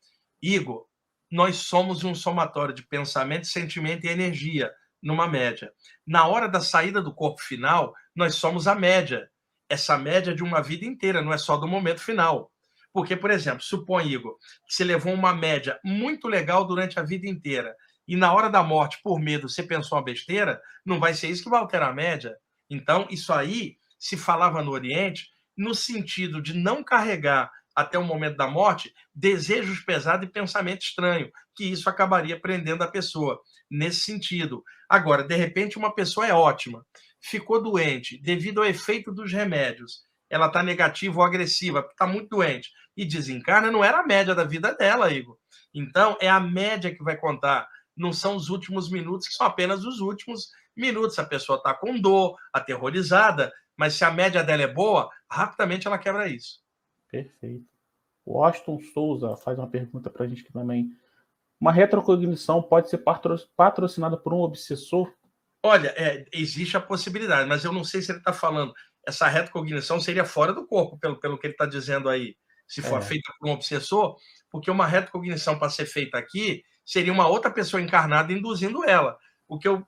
Igor, nós somos um somatório de pensamento, sentimento e energia, numa média. Na hora da saída do corpo final, nós somos a média. Essa média de uma vida inteira, não é só do momento final. Porque, por exemplo, supõe, Igor, que você levou uma média muito legal durante a vida inteira e na hora da morte, por medo, você pensou uma besteira, não vai ser isso que vai alterar a média. Então, isso aí se falava no Oriente no sentido de não carregar até o momento da morte desejos pesados e pensamento estranho, que isso acabaria prendendo a pessoa nesse sentido. Agora, de repente, uma pessoa é ótima, ficou doente devido ao efeito dos remédios, ela está negativa ou agressiva, está muito doente e desencarna, não era a média da vida dela, Igor. Então, é a média que vai contar, não são os últimos minutos, que são apenas os últimos minutos. A pessoa está com dor, aterrorizada, mas se a média dela é boa, rapidamente ela quebra isso. Perfeito. O Austin Souza faz uma pergunta para a gente aqui também. Uma retrocognição pode ser patrocinada por um obsessor? Olha, existe a possibilidade, mas eu não sei se ele está falando. Essa retrocognição seria fora do corpo, pelo que ele está dizendo aí, se for feita por um obsessor, porque uma retrocognição para ser feita aqui seria uma outra pessoa encarnada induzindo ela.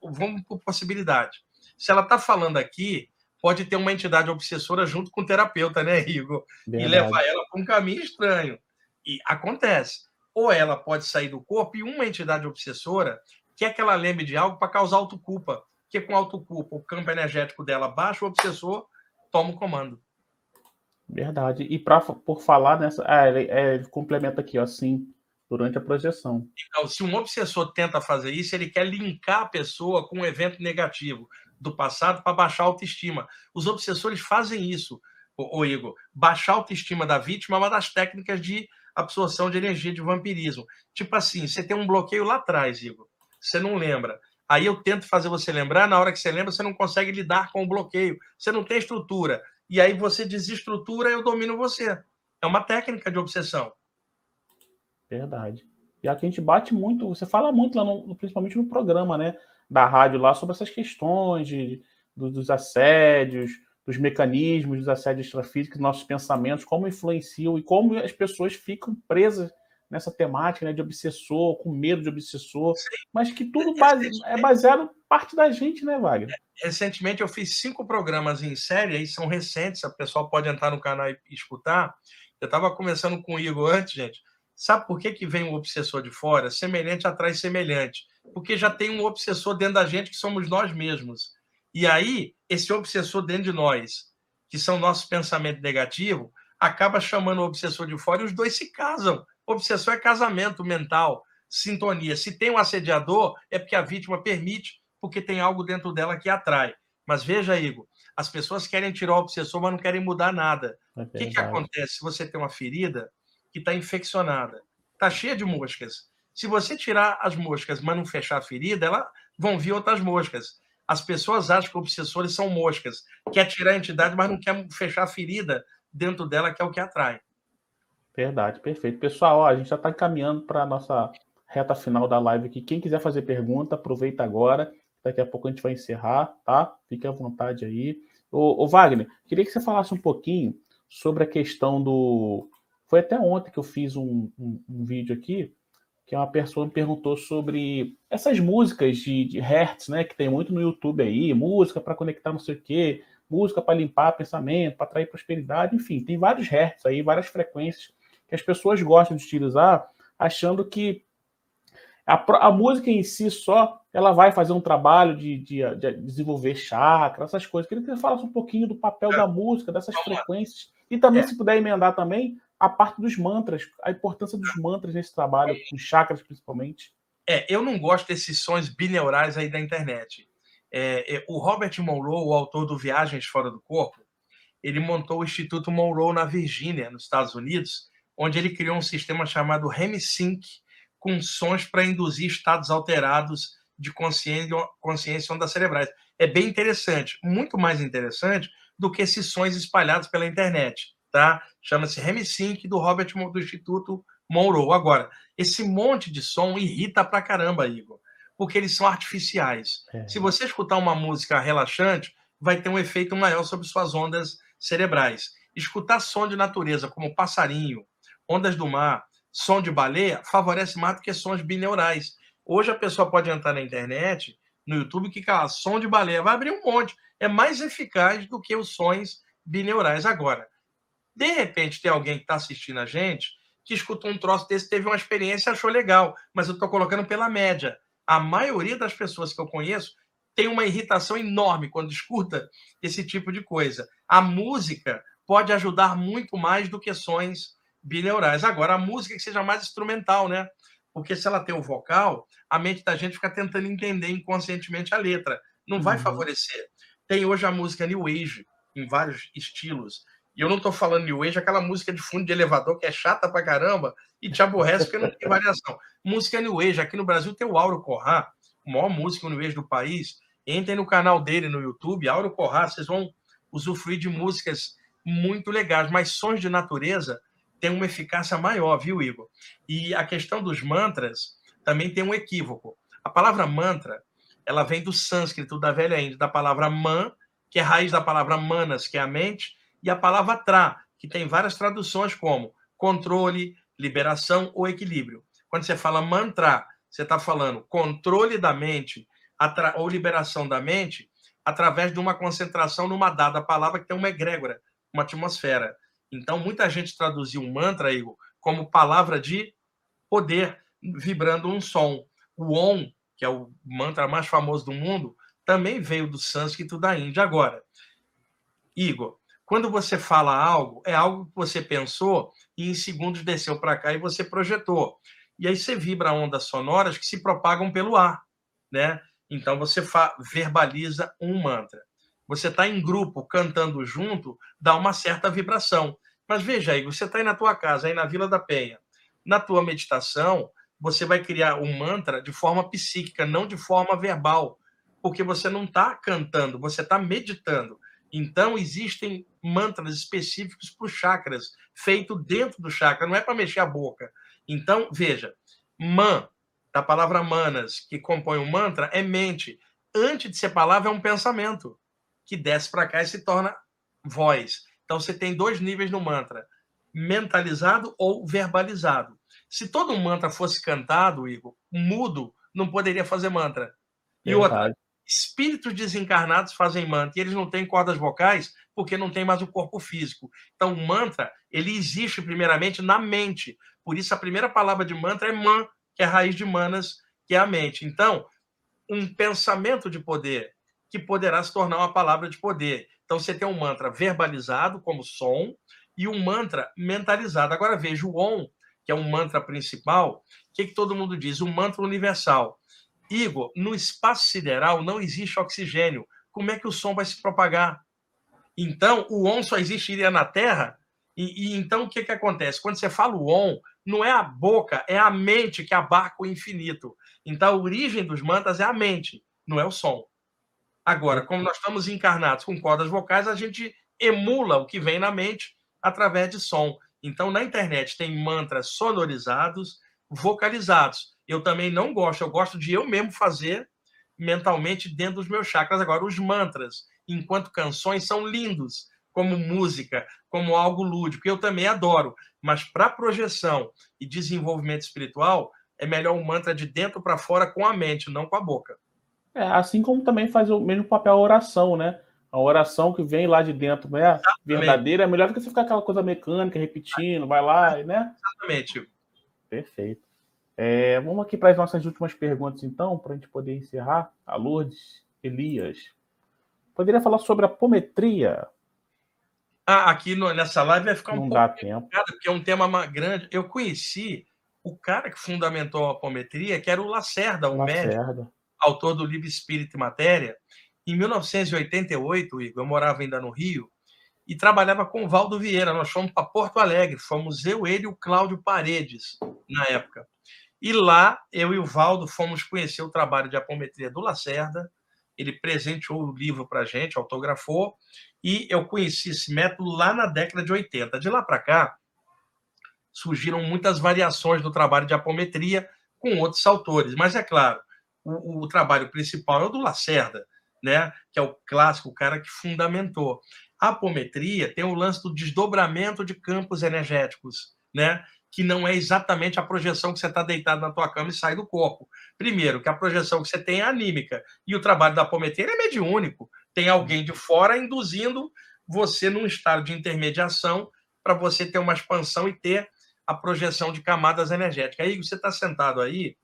Vamos por possibilidade. Se ela está falando aqui, pode ter uma entidade obsessora junto com o terapeuta, né, Igor? Verdade. E levar ela para um caminho estranho. E acontece. Ou ela pode sair do corpo e uma entidade obsessora quer que ela lembre de algo para causar autoculpa. Porque com autoculpa, o campo energético dela baixa, o obsessor toma o comando. Verdade. E por falar nessa. Ele complementa aqui, ó, assim, durante a projeção. Então, se um obsessor tenta fazer isso, ele quer linkar a pessoa com um evento negativo do passado para baixar a autoestima. Os obsessores fazem isso, Igor. Baixar a autoestima da vítima é uma das técnicas de absorção de energia de vampirismo. Tipo assim, você tem um bloqueio lá atrás, Igor. Você não lembra. Aí eu tento fazer você lembrar, na hora que você lembra, você não consegue lidar com o bloqueio. Você não tem estrutura. E aí você desestrutura e eu domino você. É uma técnica de obsessão. Verdade. E aqui a gente bate muito, você fala muito lá, principalmente no programa, né, da rádio lá, sobre essas questões dos assédios, dos mecanismos dos assédios extrafísicos, nossos pensamentos, como influenciam e como as pessoas ficam presas nessa temática, né, de obsessor, com medo de obsessor, mas que tudo é baseado parte da gente, né, Wagner? Recentemente eu fiz 5 programas em série, aí são recentes, o pessoal pode entrar no canal e escutar. Eu estava conversando com o Igor antes, gente. Sabe por que vem um obsessor de fora? Semelhante atrai semelhante. Porque já tem um obsessor dentro da gente que somos nós mesmos. E aí, esse obsessor dentro de nós, que são nossos pensamentos negativos, acaba chamando o obsessor de fora e os dois se casam. O obsessor é casamento mental, sintonia. Se tem um assediador, é porque a vítima permite, porque tem algo dentro dela que atrai. Mas veja, Igor, as pessoas querem tirar o obsessor, mas não querem mudar nada. O que acontece se você tem uma ferida que está infeccionada, está cheia de moscas? Se você tirar as moscas, mas não fechar a ferida, elas vão vir outras moscas. As pessoas acham que obsessores são moscas. Quer tirar a entidade, mas não quer fechar a ferida dentro dela, que é o que atrai. Verdade, perfeito. Pessoal, ó, a gente já está encaminhando para a nossa reta final da live aqui. Quem quiser fazer pergunta, aproveita agora. Daqui a pouco a gente vai encerrar, tá? Fique à vontade aí. Ô Wagner, queria que você falasse um pouquinho sobre a questão do... Foi até ontem que eu fiz um vídeo aqui, que uma pessoa me perguntou sobre essas músicas de hertz, né? Que tem muito no YouTube aí, música para conectar não sei o quê, música para limpar pensamento, para atrair prosperidade, enfim, tem vários hertz aí, várias frequências que as pessoas gostam de utilizar, achando que a música em si só, ela vai fazer um trabalho de desenvolver chakra, essas coisas. Queria que você falasse um pouquinho do papel da música, dessas frequências, e também, se puder emendar também, a parte dos mantras, a importância dos mantras nesse trabalho, com chakras principalmente. Eu não gosto desses sons bineurais aí da internet. O Robert Monroe, o autor do Viagens Fora do Corpo, ele montou o Instituto Monroe na Virgínia, nos Estados Unidos, onde ele criou um sistema chamado REM-Sync, com sons para induzir estados alterados de consciência ondas cerebrais. É bem interessante, muito mais interessante do que esses sons espalhados pela internet. tá? Chama-se Remisync, do do Instituto Monroe. Agora, esse monte de som irrita pra caramba, Igor, porque eles são artificiais. Se você escutar uma música relaxante, vai ter um efeito maior sobre suas ondas cerebrais. Escutar som de natureza, como passarinho, ondas do mar, som de baleia, favorece mais do que sons bineurais. Hoje a pessoa pode entrar na internet, no YouTube, que som de baleia vai abrir um monte. É mais eficaz do que os sons bineurais. Agora, de repente, tem alguém que está assistindo a gente que escutou um troço desse, teve uma experiência e achou legal, mas eu estou colocando pela média. A maioria das pessoas que eu conheço tem uma irritação enorme quando escuta esse tipo de coisa. A música pode ajudar muito mais do que sons bineurais. Agora, a música que seja mais instrumental, né? Porque se ela tem o vocal, a mente da gente fica tentando entender inconscientemente a letra. Não vai favorecer. Tem hoje a música New Age, em vários estilos. E eu não estou falando New Age, aquela música de fundo de elevador que é chata pra caramba e te aborrece porque não tem variação. Música New Age. Aqui no Brasil tem o Auro Corrá, o maior músico New Age do país. Entrem no canal dele no YouTube, Auro Corrá, vocês vão usufruir de músicas muito legais, mas sons de natureza têm uma eficácia maior, viu, Igor? E a questão dos mantras também tem um equívoco. A palavra mantra, ela vem do sânscrito, da velha Índia, da palavra man, que é raiz da palavra manas, que é a mente, e a palavra tra, que tem várias traduções como controle, liberação ou equilíbrio. Quando você fala mantra, você está falando controle da mente ou liberação da mente através de uma concentração numa dada palavra que tem uma egrégora, uma atmosfera. Então, muita gente traduziu mantra, Igor, como palavra de poder, vibrando um som. O Om, que é o mantra mais famoso do mundo, também veio do sânscrito da Índia. Agora, Igor, quando você fala algo, é algo que você pensou e em segundos desceu para cá e você projetou. E aí você vibra ondas sonoras que se propagam pelo ar, né? Então você verbaliza um mantra. Você está em grupo cantando junto, dá uma certa vibração. Mas veja aí, você está aí na tua casa, aí na Vila da Penha. Na tua meditação, você vai criar um mantra de forma psíquica, não de forma verbal, porque você não está cantando, você está meditando. Então, existem mantras específicos para os chakras, feito dentro do chakra, não é para mexer a boca. Então, veja, man, da palavra manas, que compõe o mantra, é mente. Antes de ser palavra, é um pensamento, que desce para cá e se torna voz. Então, você tem dois níveis no mantra, mentalizado ou verbalizado. Se todo mantra fosse cantado, Igor, mudo, não poderia fazer mantra. E outra, espíritos desencarnados fazem mantra, e eles não têm cordas vocais porque não tem mais o corpo físico. Então, o mantra, ele existe primeiramente na mente. Por isso, a primeira palavra de mantra é man, que é a raiz de manas, que é a mente. Então, um pensamento de poder que poderá se tornar uma palavra de poder. Então, você tem um mantra verbalizado, como som, e um mantra mentalizado. Agora, veja, o Om, que é um mantra principal, o que todo mundo diz? Um mantra universal. Igor, no espaço sideral não existe oxigênio. Como é que o som vai se propagar? Então, o Om só existiria na Terra? Então, o que acontece? Quando você fala o Om, não é a boca, é a mente que abarca o infinito. Então, a origem dos mantras é a mente, não é o som. Agora, como nós estamos encarnados com cordas vocais, a gente emula o que vem na mente através de som. Então, na internet tem mantras sonorizados, vocalizados. Eu também não gosto, eu gosto de eu mesmo fazer mentalmente dentro dos meus chakras. Agora, os mantras, enquanto canções, são lindos, como música, como algo lúdico. Eu também adoro, mas para projeção e desenvolvimento espiritual, é melhor um mantra de dentro para fora com a mente, não com a boca. Assim como também faz o mesmo papel a oração, né? A oração que vem lá de dentro, né? Verdadeira, é melhor do que você ficar aquela coisa mecânica, repetindo, vai lá, né? Exatamente. Perfeito. Vamos aqui para as nossas últimas perguntas, então, para a gente poder encerrar. A Lourdes Elias. Poderia falar sobre a apometria? Aqui nessa live vai ficar um pouco complicado, porque é um tema grande. Eu conheci o cara que fundamentou a apometria, que era o Lacerda, o médico, autor do livro Espírito e Matéria. Em 1988, Igor, eu morava ainda no Rio, e trabalhava com o Valdo Vieira. Nós fomos para Porto Alegre, fomos eu, ele e o Cláudio Paredes, na época. E lá, eu e o Valdo fomos conhecer o trabalho de apometria do Lacerda, ele presenteou o livro para a gente, autografou, e eu conheci esse método lá na década de 80. De lá para cá, surgiram muitas variações do trabalho de apometria com outros autores, mas é claro, o trabalho principal é o do Lacerda, né? Que é o clássico, o cara que fundamentou. A apometria tem o lance do desdobramento de campos energéticos, né? Que não é exatamente a projeção que você está deitado na tua cama e sai do corpo. Primeiro, que a projeção que você tem é anímica, e o trabalho da apometria é mediúnico. Tem alguém de fora induzindo você num estado de intermediação para você ter uma expansão e ter a projeção de camadas energéticas. Aí você está sentado aí,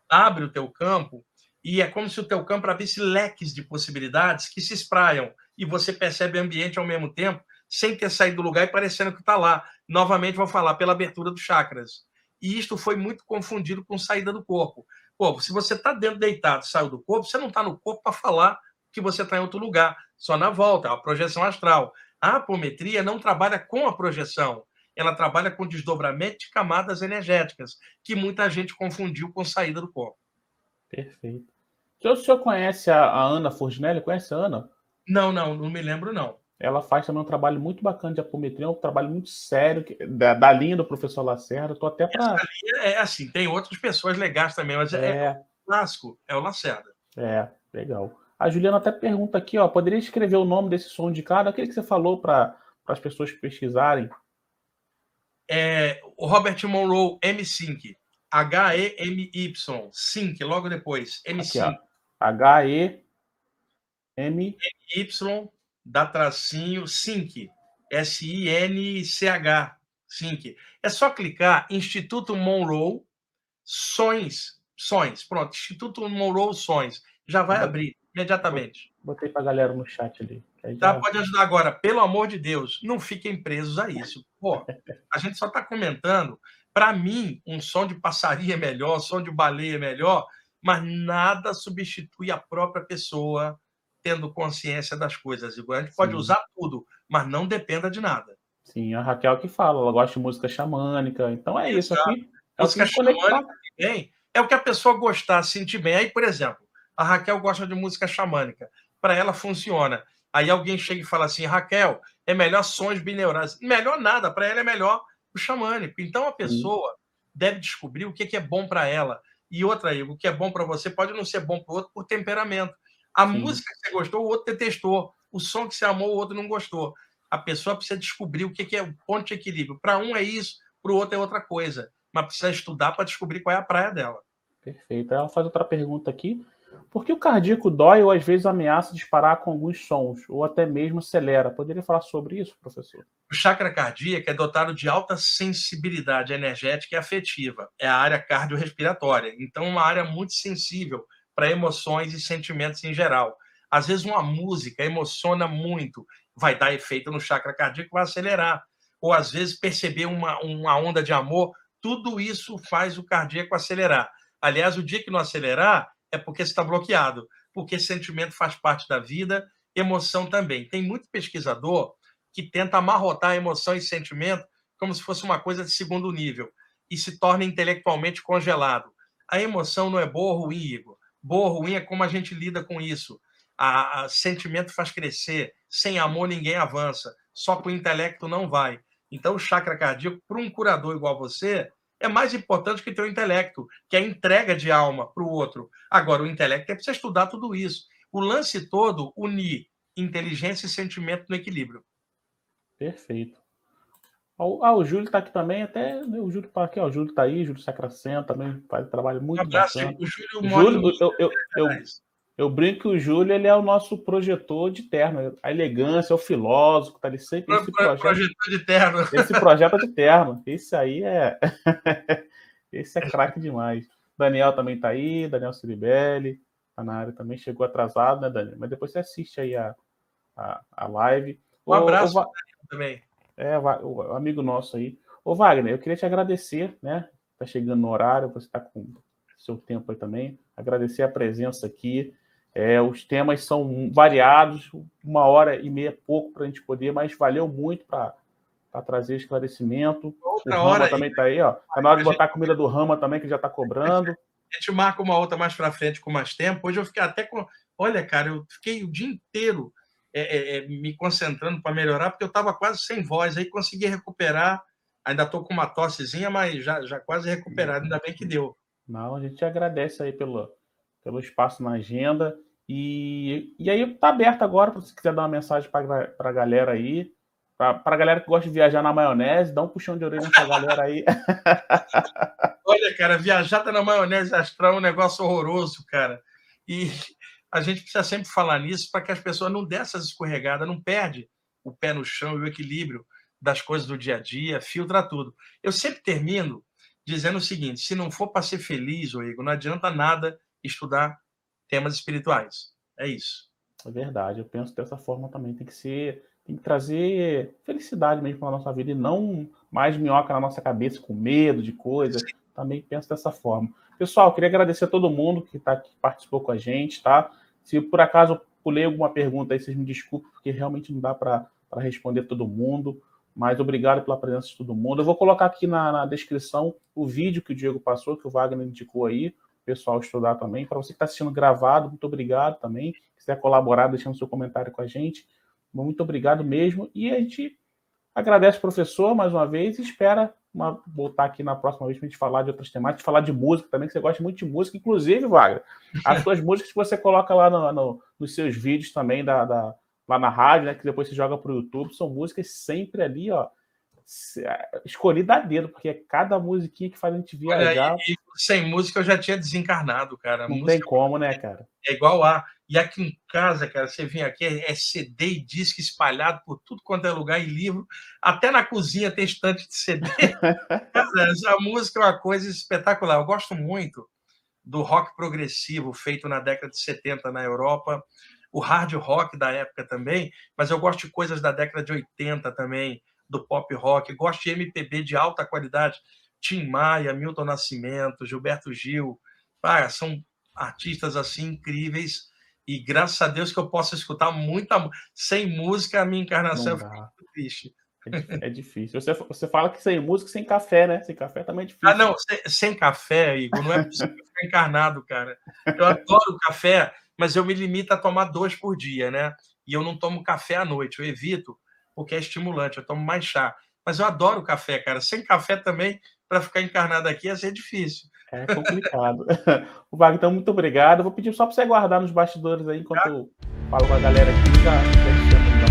abre o teu campo, e é como se o teu campo abrisse leques de possibilidades que se espraiam, e você percebe o ambiente ao mesmo tempo, sem ter saído do lugar e parecendo que está lá. Novamente, vou falar pela abertura dos chakras. E isto foi muito confundido com saída do corpo. Pô, se você está dentro deitado, saiu do corpo, você não está no corpo para falar que você está em outro lugar, só na volta, a projeção astral. A apometria não trabalha com a projeção, ela trabalha com desdobramento de camadas energéticas, que muita gente confundiu com saída do corpo. Perfeito. O senhor conhece a Ana Forginelli? Conhece a Ana? Não me lembro, não. Ela faz também um trabalho muito bacana de apometria, um trabalho muito sério, da linha do professor Lacerda. Estou até para. Essa linha é assim, tem outras pessoas legais também, mas é o clássico, é o Lacerda. Legal. A Juliana até pergunta aqui, ó, poderia escrever o nome desse som de cada, aquele que você falou para as pessoas pesquisarem? O Robert Monroe M5, H-E-M-Y, Sync, logo depois, M5. Aqui, ó. H-E-M... Y, dá tracinho, Sync, S-I-N-C-H, Sync. É só clicar Instituto Monroe, Sons, pronto, Instituto Monroe Sons, já vai abrir imediatamente. Botei para a galera no chat ali. Tá, pode ajudar agora. Pelo amor de Deus, não fiquem presos a isso. Pô, a gente só está comentando. Para mim, um som de passarinho é melhor, um som de baleia é melhor, mas nada substitui a própria pessoa tendo consciência das coisas. A gente pode usar tudo, mas não dependa de nada. Sim, a Raquel que fala, ela gosta de música xamânica, então é isso aqui. Música xamânica também é o que a pessoa gostar, sentir bem. Aí, por exemplo, a Raquel gosta de música xamânica. Para ela funciona. Aí alguém chega e fala assim, Raquel, é melhor sons bineurais. Melhor nada, para ela é melhor o xamânico. Então a pessoa deve descobrir o que é bom para ela. E outra aí, o que é bom para você pode não ser bom para o outro por temperamento. A música que você gostou, o outro detestou. O som que você amou, o outro não gostou. A pessoa precisa descobrir o que é o ponto de equilíbrio. Para um é isso, para o outro é outra coisa. Mas precisa estudar para descobrir qual é a praia dela. Perfeito. Ela faz outra pergunta aqui. Por que o cardíaco dói ou às vezes ameaça disparar com alguns sons, ou até mesmo acelera? Poderia falar sobre isso, professor? O chakra cardíaco é dotado de alta sensibilidade energética e afetiva. É a área cardiorrespiratória. Então, é uma área muito sensível para emoções e sentimentos em geral. Às vezes, uma música emociona muito, vai dar efeito no chakra cardíaco, vai acelerar. Ou, às vezes, perceber uma onda de amor, tudo isso faz o cardíaco acelerar. Aliás, o dia que não acelerar é porque você está bloqueado, porque sentimento faz parte da vida, emoção também. Tem muito pesquisador que tenta amarrotar a emoção e sentimento como se fosse uma coisa de segundo nível e se torna intelectualmente congelado. A emoção não é boa ou ruim, Igor. Boa ou ruim é como a gente lida com isso. A sentimento faz crescer. Sem amor, ninguém avança. Só com o intelecto não vai. Então, o chakra cardíaco, para um curador igual você, é mais importante que teu intelecto, que é a entrega de alma para o outro. Agora, o intelecto é para você estudar tudo isso. O lance todo, unir inteligência e sentimento no equilíbrio. Perfeito. O Júlio está aqui também, até o Júlio está aqui, ó, o Júlio está aí, Júlio Sacracento também faz um trabalho muito bacana. O Júlio, eu brinco que o Júlio ele é o nosso projetor de terno, a elegância, o filósofo, tá ali sempre esse projeto de terno. Esse projeto de terno, esse aí é esse é craque demais. Daniel também está aí, Daniel Ciribelli, tá na área também, chegou atrasado, né, Daniel? Mas depois você assiste aí a live. Um abraço para o Daniel também. O amigo nosso aí. Ô, Wagner, eu queria te agradecer, né? Tá chegando no horário, você está com seu tempo aí também. Agradecer a presença aqui. Os temas são variados, 1h30 é pouco para a gente poder, mas valeu muito para trazer esclarecimento. O Rama também está aí, ó. Tá na hora de botar a comida do Rama também, que já está cobrando. A gente marca uma outra mais para frente com mais tempo. Hoje eu fiquei até com Olha, cara, eu fiquei o dia inteiro me concentrando para melhorar, porque eu estava quase sem voz, aí consegui recuperar. Ainda estou com uma tossezinha, mas já quase recuperado, ainda bem que deu. Não, a gente agradece aí pelo espaço na agenda. E aí tá aberto agora para você quiser dar uma mensagem para a galera aí, para a galera que gosta de viajar na maionese, dá um puxão de orelha nessa galera aí. Olha, cara, viajada na maionese astral é um negócio horroroso, cara. E a gente precisa sempre falar nisso para que as pessoas não dêem essas escorregadas, não perde o pé no chão e o equilíbrio das coisas do dia a dia, filtra tudo. Eu sempre termino dizendo o seguinte: se não for para ser feliz, ô Igor, não adianta nada estudar temas espirituais. É isso. É verdade, eu penso dessa forma também. Tem que trazer felicidade mesmo para a nossa vida e não mais minhoca na nossa cabeça com medo de coisa. Também penso dessa forma. Pessoal, queria agradecer a todo mundo que tá aqui, participou com a gente, tá? Se por acaso eu pulei alguma pergunta aí, vocês me desculpem, porque realmente não dá para responder todo mundo. Mas obrigado pela presença de todo mundo. Eu vou colocar aqui na descrição o vídeo que o Diego passou, que o Wagner indicou aí, o pessoal estudar também. Para você que está assistindo gravado, muito obrigado também. Se quiser colaborar, deixando seu comentário com a gente. Muito obrigado mesmo. E a gente agradece o professor mais uma vez e espera voltar aqui na próxima vez para a gente falar de outras temáticas, falar de música também, que você gosta muito de música. Inclusive, Wagner, as suas músicas que você coloca lá nos seus vídeos também lá na rádio, né, que depois você joga para o YouTube, são músicas sempre ali, ó, escolhida a dedo, porque é cada musiquinha que faz a gente viajar. Olha, e sem música eu já tinha desencarnado, cara. Não Música tem como, né, cara? é igual a. E aqui em casa, cara, você vem aqui, é CD e disco espalhado por tudo quanto é lugar e livro. Até na cozinha tem estante de CD. Cara, a música é uma coisa espetacular. Eu gosto muito do rock progressivo feito na década de 70 na Europa, o hard rock da época também, mas eu gosto de coisas da década de 80 também, do pop rock. Gosto de MPB de alta qualidade. Tim Maia, Milton Nascimento, Gilberto Gil. Ah, são artistas assim incríveis. E graças a Deus que eu posso escutar muita. Sem música, a minha encarnação é muito triste. É difícil. Você fala que sem música, sem café, né? Sem café também é difícil. Ah, não, sem café, Igor, não é possível ficar encarnado, cara. Eu adoro café, mas eu me limito a tomar 2 por dia, né? E eu não tomo café à noite, eu evito, porque é estimulante, eu tomo mais chá. Mas eu adoro café, cara. Sem café também, para ficar encarnado aqui, ia ser difícil. É complicado. O Wagner, então, muito obrigado. Eu vou pedir só para você guardar nos bastidores aí, enquanto eu falo com a galera aqui, já te chamo.